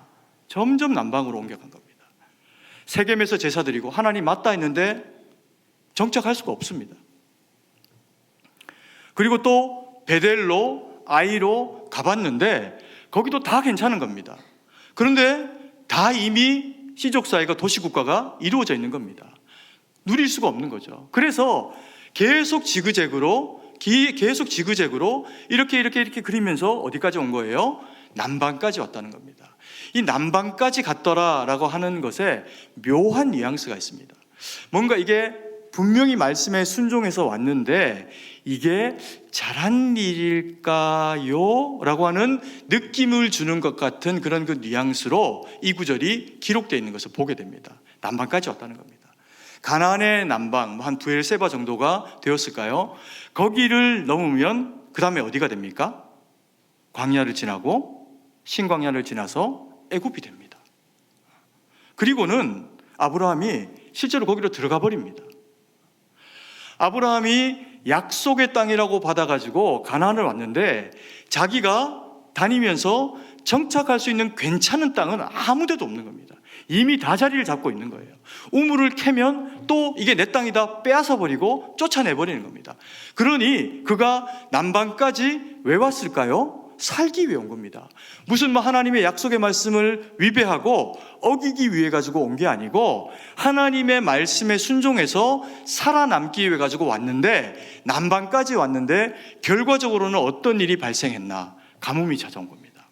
점점 남방으로 옮겨간 겁니다. 세겜에서 제사 드리고 하나님 맞다 했는데 정착할 수가 없습니다. 그리고 또 베델로, 아이로 가봤는데 거기도 다 괜찮은 겁니다. 그런데 다 이미 씨족 사회가 도시국가가 이루어져 있는 겁니다. 누릴 수가 없는 거죠. 그래서 계속 지그재그로 이렇게 그리면서 어디까지 온 거예요? 남방까지 왔다는 겁니다. 이 남방까지 갔더라라고 하는 것에 묘한 뉘앙스가 있습니다. 뭔가 이게 분명히 말씀에 순종해서 왔는데 이게 잘한 일일까요? 라고 하는 느낌을 주는 것 같은 그런 그 뉘앙스로 이 구절이 기록되어 있는 것을 보게 됩니다. 남방까지 왔다는 겁니다. 가나안의 남방, 한 브엘세바 정도가 되었을까요? 거기를 넘으면 그 다음에 어디가 됩니까? 광야를 지나고 신광야를 지나서 애굽이 됩니다. 그리고는 아브라함이 실제로 거기로 들어가 버립니다. 아브라함이 약속의 땅이라고 받아가지고 가나안을 왔는데 자기가 다니면서 정착할 수 있는 괜찮은 땅은 아무 데도 없는 겁니다. 이미 다 자리를 잡고 있는 거예요. 우물을 캐면 또 이게 내 땅이다 빼앗아 버리고 쫓아내버리는 겁니다. 그러니 그가 남방까지 왜 왔을까요? 살기 위해 온 겁니다. 무슨 하나님의 약속의 말씀을 위배하고 어기기 위해 가지고 온 게 아니고 하나님의 말씀에 순종해서 살아남기 위해 가지고 왔는데 남방까지 왔는데 결과적으로는 어떤 일이 발생했나? 가뭄이 찾아온 겁니다.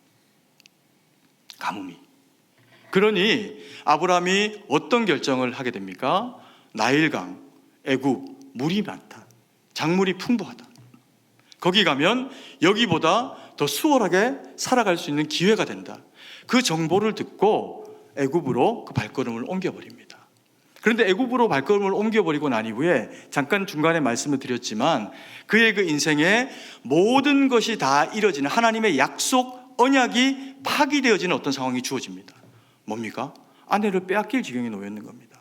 가뭄이. 그러니 아브라함이 어떤 결정을 하게 됩니까? 나일강, 애굽, 물이 많다. 작물이 풍부하다. 거기 가면 여기보다 더 수월하게 살아갈 수 있는 기회가 된다. 그 정보를 듣고 애굽으로 그 발걸음을 옮겨버립니다. 그런데 애굽으로 발걸음을 옮겨버리고 난 이후에 잠깐 중간에 말씀을 드렸지만 그의 그 인생에 모든 것이 다 이뤄지는 하나님의 약속, 언약이 파기되어지는 어떤 상황이 주어집니다. 뭡니까? 아내를 빼앗길 지경에 놓였는 겁니다.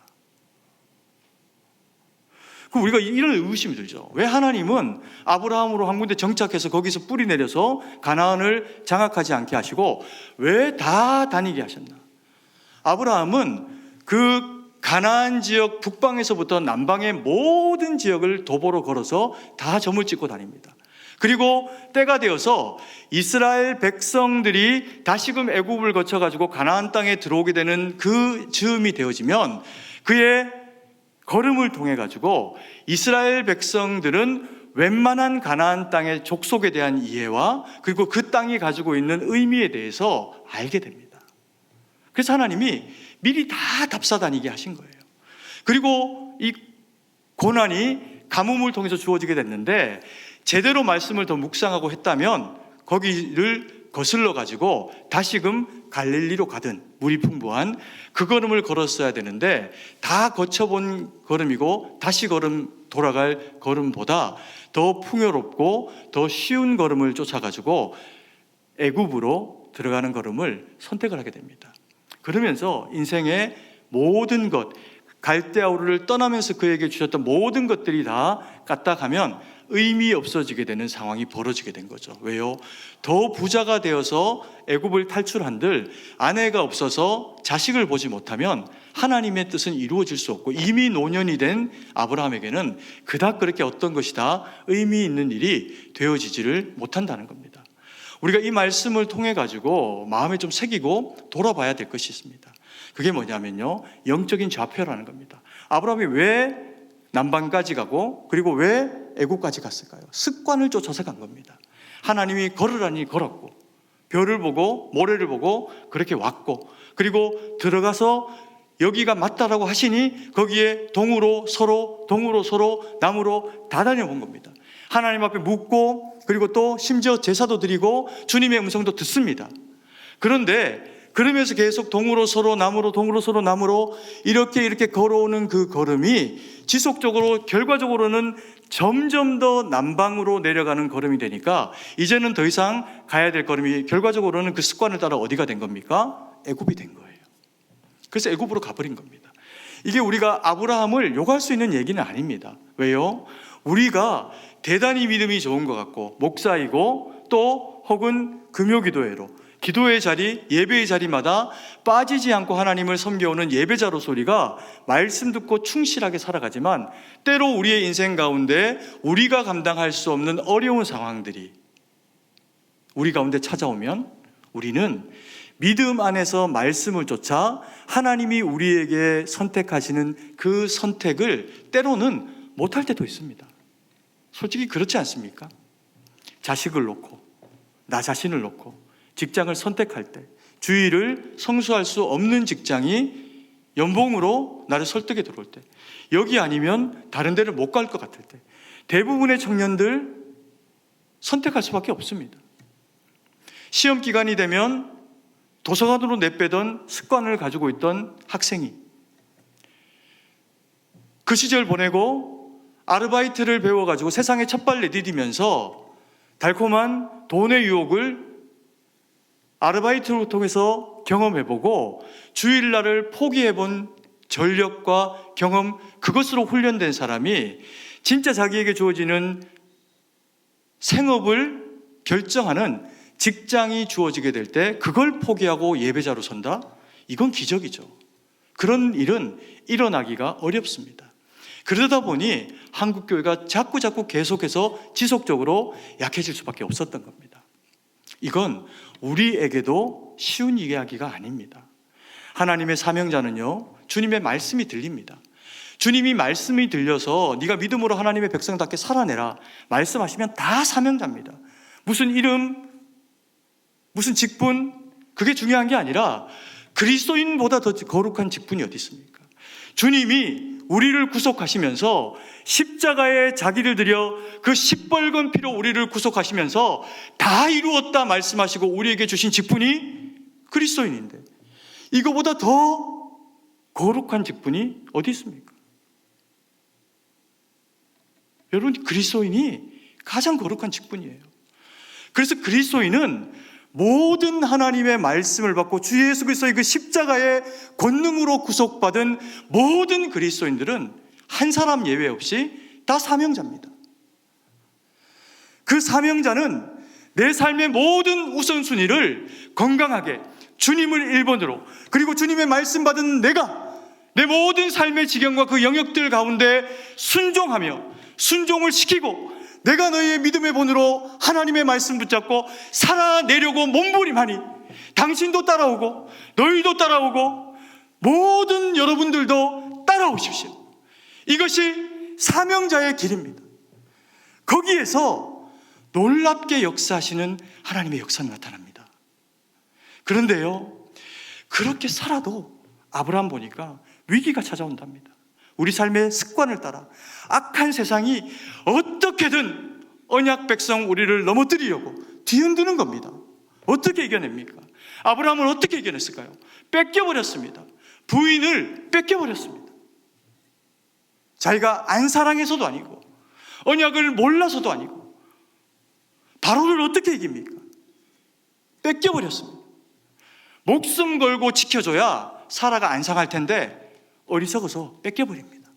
그럼 우리가 이런 의구심이 들죠. 왜 하나님은 아브라함으로 한 군데 정착해서 거기서 뿌리 내려서 가나안을 장악하지 않게 하시고 왜 다 다니게 하셨나? 아브라함은 그 가나안 지역 북방에서부터 남방의 모든 지역을 도보로 걸어서 다 점을 찍고 다닙니다. 그리고 때가 되어서 이스라엘 백성들이 다시금 애굽을 거쳐가지고 가나안 땅에 들어오게 되는 그 즈음이 되어지면 그의 걸음을 통해 가지고 이스라엘 백성들은 웬만한 가나안 땅의 족속에 대한 이해와 그리고 그 땅이 가지고 있는 의미에 대해서 알게 됩니다. 그래서 하나님이 미리 다 답사다니게 하신 거예요. 그리고 이 고난이 가뭄을 통해서 주어지게 됐는데 제대로 말씀을 더 묵상하고 했다면 거기를 거슬러 가지고 다시금 갈릴리로 가든 물이 풍부한 그 걸음을 걸었어야 되는데 다 거쳐본 걸음이고 다시 돌아갈 걸음보다 더 풍요롭고 더 쉬운 걸음을 쫓아가지고 애굽으로 들어가는 걸음을 선택을 하게 됩니다. 그러면서 인생의 모든 것, 갈대아우르를 떠나면서 그에게 주셨던 모든 것들이 다 까딱하면 의미 없어지게 되는 상황이 벌어지게 된 거죠. 왜요? 더 부자가 되어서 애굽을 탈출한들 아내가 없어서 자식을 보지 못하면 하나님의 뜻은 이루어질 수 없고 이미 노년이 된 아브라함에게는 그닥 그렇게 어떤 것이 다 의미 있는 일이 되어지지를 못한다는 겁니다. 우리가 이 말씀을 통해 가지고 마음에 좀 새기고 돌아봐야 될 것이 있습니다. 그게 뭐냐면요, 영적인 좌표라는 겁니다. 아브라함이 왜 남방까지 가고 그리고 왜 애굽까지 갔을까요? 습관을 쫓아서 간 겁니다. 하나님이 걸으라니 걸었고 별을 보고 모래를 보고 그렇게 왔고 그리고 들어가서 여기가 맞다라고 하시니 거기에 동으로 서로 나무로 다 다녀본 겁니다. 하나님 앞에 묻고 그리고 또 심지어 제사도 드리고 주님의 음성도 듣습니다. 그런데 그러면서 계속 동으로 서로 나무로 이렇게 걸어오는 그 걸음이 지속적으로 결과적으로는 점점 더 남방으로 내려가는 걸음이 되니까 이제는 더 이상 가야 될 걸음이 결과적으로는 그 습관을 따라 어디가 된 겁니까? 애굽이 된 거예요. 그래서 애굽으로 가버린 겁니다. 이게 우리가 아브라함을 욕할 수 있는 얘기는 아닙니다. 왜요? 우리가 대단히 믿음이 좋은 것 같고 목사이고 또 혹은 금요기도회로 기도의 자리, 예배의 자리마다 빠지지 않고 하나님을 섬겨오는 예배자로 소리가 말씀 듣고 충실하게 살아가지만 때로 우리의 인생 가운데 우리가 감당할 수 없는 어려운 상황들이 우리 가운데 찾아오면 우리는 믿음 안에서 말씀을 쫓아 하나님이 우리에게 선택하시는 그 선택을 때로는 못할 때도 있습니다. 솔직히 그렇지 않습니까? 자식을 놓고 나 자신을 놓고 직장을 선택할 때 주의를 성수할 수 없는 직장이 연봉으로 나를 설득에 들어올 때 여기 아니면 다른 데를 못 갈 것 같을 때 대부분의 청년들 선택할 수밖에 없습니다. 시험 기간이 되면 도서관으로 내빼던 습관을 가지고 있던 학생이 그 시절 보내고 아르바이트를 배워가지고 세상에 첫발 내디디면서 달콤한 돈의 유혹을 아르바이트를 통해서 경험해보고 주일날을 포기해본 전력과 경험, 그것으로 훈련된 사람이 진짜 자기에게 주어지는 생업을 결정하는 직장이 주어지게 될 때 그걸 포기하고 예배자로 선다? 이건 기적이죠. 그런 일은 일어나기가 어렵습니다. 그러다 보니 한국교회가 자꾸 계속해서 지속적으로 약해질 수밖에 없었던 겁니다. 이건 우리에게도 쉬운 이야기가 아닙니다. 하나님의 사명자는요, 주님의 말씀이 들립니다. 주님이 말씀이 들려서 네가 믿음으로 하나님의 백성답게 살아내라 말씀하시면 다 사명자입니다. 무슨 이름, 무슨 직분, 그게 중요한 게 아니라 그리스도인보다 더 거룩한 직분이 어디 있습니까? 주님이 우리를 구속하시면서 십자가에 자기를 들여 그 시뻘건 피로 우리를 구속하시면서 다 이루었다 말씀하시고 우리에게 주신 직분이 그리스도인인데 이거보다 더 거룩한 직분이 어디 있습니까? 여러분, 그리스도인이 가장 거룩한 직분이에요. 그래서 그리스도인은 모든 하나님의 말씀을 받고 주 예수 그리스도의 그 십자가의 권능으로 구속받은 모든 그리스도인들은 한 사람 예외 없이 다 사명자입니다. 그 사명자는 내 삶의 모든 우선순위를 건강하게 주님을 1번으로, 그리고 주님의 말씀 받은 내가 내 모든 삶의 지경과 그 영역들 가운데 순종을 시키고 내가 너희의 믿음의 본으로 하나님의 말씀 붙잡고 살아내려고 몸부림하니 당신도 따라오고 너희도 따라오고 모든 여러분들도 따라오십시오. 이것이 사명자의 길입니다. 거기에서 놀랍게 역사하시는 하나님의 역사는 나타납니다. 그런데요, 그렇게 살아도 아브라함 보니까 위기가 찾아온답니다. 우리 삶의 습관을 따라 악한 세상이 어떻게든 언약 백성 우리를 넘어뜨리려고 뒤흔드는 겁니다. 어떻게 이겨냅니까? 아브라함은 어떻게 이겨냈을까요? 뺏겨버렸습니다. 부인을 뺏겨버렸습니다. 자기가 안 사랑해서도 아니고 언약을 몰라서도 아니고 바로를 어떻게 이깁니까? 뺏겨버렸습니다. 목숨 걸고 지켜줘야 사라가 안 상할 텐데 어리석어서 뺏겨버립니다.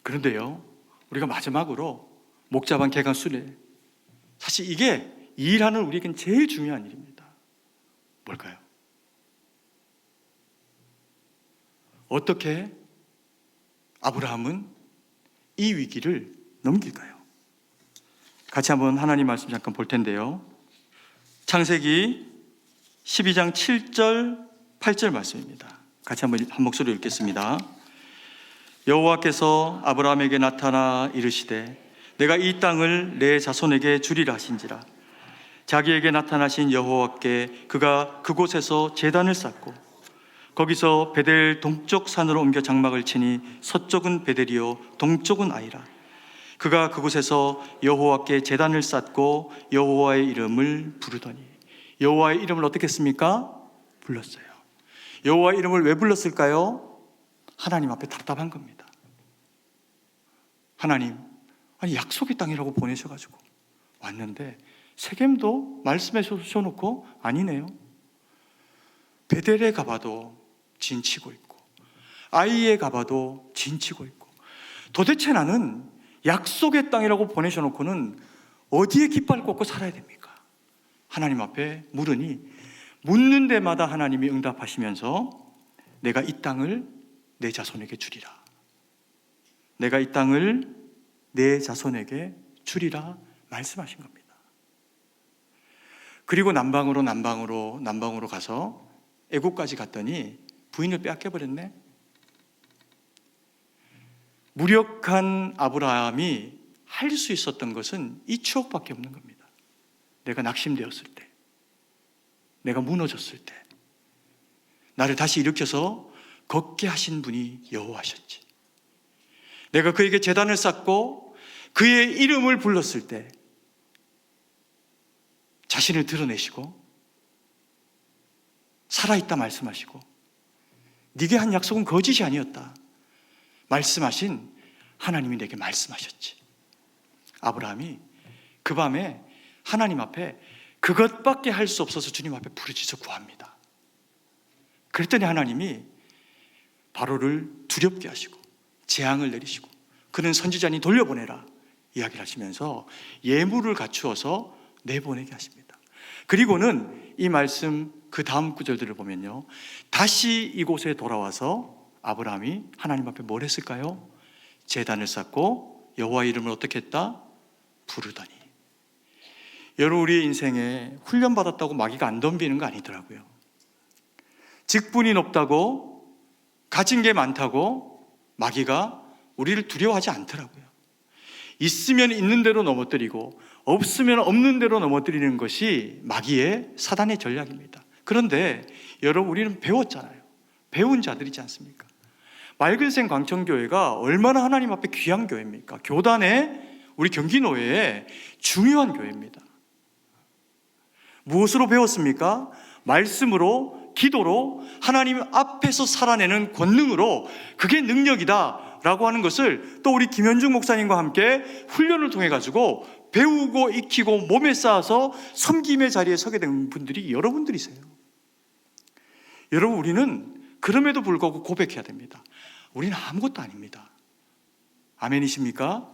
그런데요, 우리가 마지막으로 목자반 개간순례, 사실 이게 일하는 우리에겐 제일 중요한 일입니다. 뭘까요? 어떻게 아브라함은 이 위기를 넘길까요? 같이 한번 하나님 말씀 잠깐 볼 텐데요. 창세기 12장 7절 8절 말씀입니다. 같이 한번 한 목소리로 읽겠습니다. 여호와께서 아브라함에게 나타나 이르시되 내가 이 땅을 내 자손에게 주리라 하신지라. 자기에게 나타나신 여호와께 그가 그곳에서 제단을 쌓고 거기서 베델 동쪽 산으로 옮겨 장막을 치니 서쪽은 베델이요 동쪽은 아이라. 그가 그곳에서 여호와께 제단을 쌓고 여호와의 이름을 부르더니, 여호와의 이름을 어떻게 했습니까? 불렀어요. 여호와의 이름을 왜 불렀을까요? 하나님 앞에 답답한 겁니다. 하나님, 아니 약속의 땅이라고 보내셔가지고 왔는데 세겜도 말씀에 쏘놓고 아니네요. 베델에 가봐도 진치고 있고 아이에 가봐도 진치고 있고, 도대체 나는 약속의 땅이라고 보내셔놓고는 어디에 깃발을 꽂고 살아야 됩니까? 하나님 앞에 물으니 묻는 데마다 하나님이 응답하시면서 내가 이 땅을 내 자손에게 주리라. 내가 이 땅을 내 자손에게 주리라 말씀하신 겁니다. 그리고 남방으로 가서 애국까지 갔더니 부인을 빼앗겨버렸네. 무력한 아브라함이 할 수 있었던 것은 이 추억밖에 없는 겁니다. 내가 낙심되었을 때, 내가 무너졌을 때 나를 다시 일으켜서 걷게 하신 분이 여호와셨지. 내가 그에게 제단을 쌓고 그의 이름을 불렀을 때 자신을 드러내시고 살아있다 말씀하시고 네게 한 약속은 거짓이 아니었다 말씀하신 하나님이 내게 말씀하셨지. 아브라함이 그 밤에 하나님 앞에 그것밖에 할 수 없어서 주님 앞에 부르짖어 구합니다. 그랬더니 하나님이 바로를 두렵게 하시고 재앙을 내리시고 그는 선지자니 돌려보내라 이야기를 하시면서 예물을 갖추어서 내보내게 하십니다. 그리고는 이 말씀 그 다음 구절들을 보면요, 다시 이곳에 돌아와서 아브라함이 하나님 앞에 뭘 했을까요? 제단을 쌓고 여호와의 이름을 어떻게 했다? 부르더니. 여러분, 우리의 인생에 훈련받았다고 마귀가 안 덤비는 거 아니더라고요. 직분이 높다고, 가진 게 많다고 마귀가 우리를 두려워하지 않더라고요. 있으면 있는 대로 넘어뜨리고 없으면 없는 대로 넘어뜨리는 것이 마귀의 사단의 전략입니다. 그런데 여러분, 우리는 배웠잖아요. 배운 자들이지 않습니까? 맑은생 광천교회가 얼마나 하나님 앞에 귀한 교회입니까? 교단에, 우리 경기노회에 중요한 교회입니다. 무엇으로 배웠습니까? 말씀으로, 기도로, 하나님 앞에서 살아내는 권능으로, 그게 능력이다 라고 하는 것을 또 우리 김현중 목사님과 함께 훈련을 통해 가지고 배우고 익히고 몸에 쌓아서 섬김의 자리에 서게 된 분들이 여러분들이세요. 여러분, 우리는 그럼에도 불구하고 고백해야 됩니다. 우리는 아무것도 아닙니다. 아멘이십니까?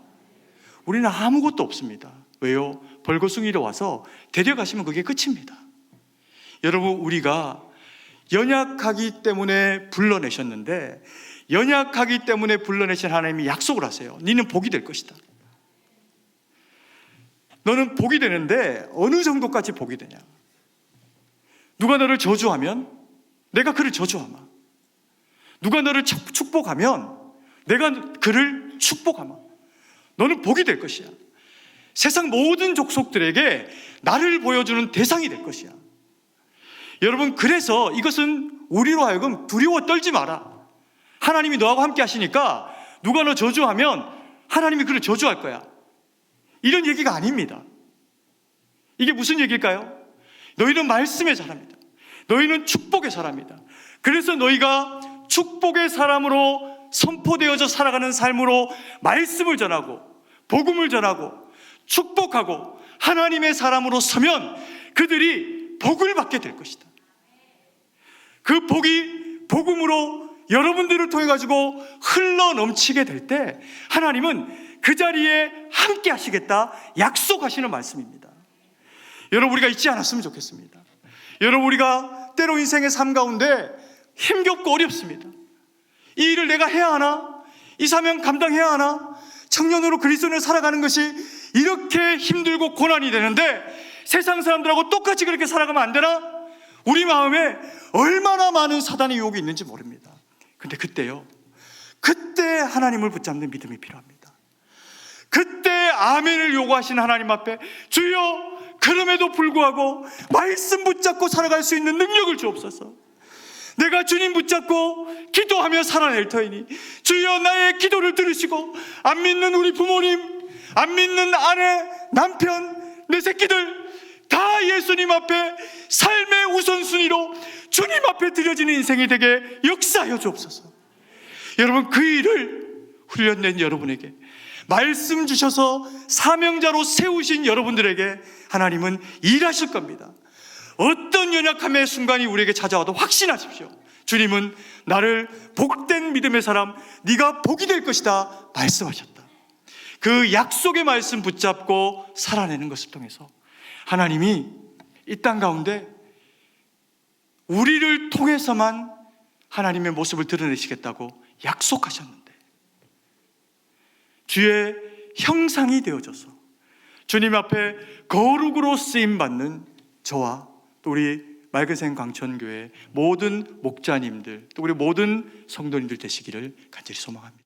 우리는 아무것도 없습니다. 왜요? 벌거숭이로 와서 데려가시면 그게 끝입니다. 여러분, 우리가 연약하기 때문에 불러내셨는데, 연약하기 때문에 불러내신 하나님이 약속을 하세요. 너는 복이 될 것이다. 너는 복이 되는데 어느 정도까지 복이 되냐? 누가 너를 저주하면 내가 그를 저주하마. 누가 너를 축복하면 내가 그를 축복하마. 너는 복이 될 것이야. 세상 모든 족속들에게 나를 보여주는 대상이 될 것이야. 여러분, 그래서 이것은 우리로 하여금 두려워 떨지 마라. 하나님이 너하고 함께 하시니까 누가 너 저주하면 하나님이 그를 저주할 거야. 이런 얘기가 아닙니다. 이게 무슨 얘기일까요? 너희는 말씀의 사람이다. 너희는 축복의 사람이다. 그래서 너희가 축복의 사람으로 선포되어져 살아가는 삶으로 말씀을 전하고 복음을 전하고 축복하고 하나님의 사람으로 서면 그들이 복을 받게 될 것이다. 그 복이 복음으로 여러분들을 통해 가지고 흘러 넘치게 될 때 하나님은 그 자리에 함께 하시겠다 약속하시는 말씀입니다. 여러분, 우리가 잊지 않았으면 좋겠습니다. 여러분, 우리가 때로 인생의 삶 가운데 힘겹고 어렵습니다. 이 일을 내가 해야 하나? 이 사명 감당해야 하나? 청년으로 그리스도인을 살아가는 것이 이렇게 힘들고 고난이 되는데 세상 사람들하고 똑같이 그렇게 살아가면 안 되나? 우리 마음에 얼마나 많은 사단의 유혹이 있는지 모릅니다. 근데 그때 하나님을 붙잡는 믿음이 필요합니다. 그때 아멘을 요구하시는 하나님 앞에 주여, 그럼에도 불구하고 말씀 붙잡고 살아갈 수 있는 능력을 주옵소서. 내가 주님 붙잡고 기도하며 살아낼 터이니 주여, 나의 기도를 들으시고 안 믿는 우리 부모님, 안 믿는 아내, 남편, 내 새끼들 다 예수님 앞에 삶의 우선순위로 주님 앞에 드려지는 인생이 되게 역사하여 주옵소서. 여러분, 그 일을 훈련된 여러분에게, 말씀 주셔서 사명자로 세우신 여러분들에게 하나님은 일하실 겁니다. 어떤 연약함의 순간이 우리에게 찾아와도 확신하십시오. 주님은 나를 복된 믿음의 사람, 네가 복이 될 것이다 말씀하셨다. 그 약속의 말씀 붙잡고 살아내는 것을 통해서 하나님이 이 땅 가운데 우리를 통해서만 하나님의 모습을 드러내시겠다고 약속하셨는데, 주의 형상이 되어져서 주님 앞에 거룩으로 쓰임받는 저와 또 우리 맑은생 광천교회 모든 목자님들, 또 우리 모든 성도님들 되시기를 간절히 소망합니다.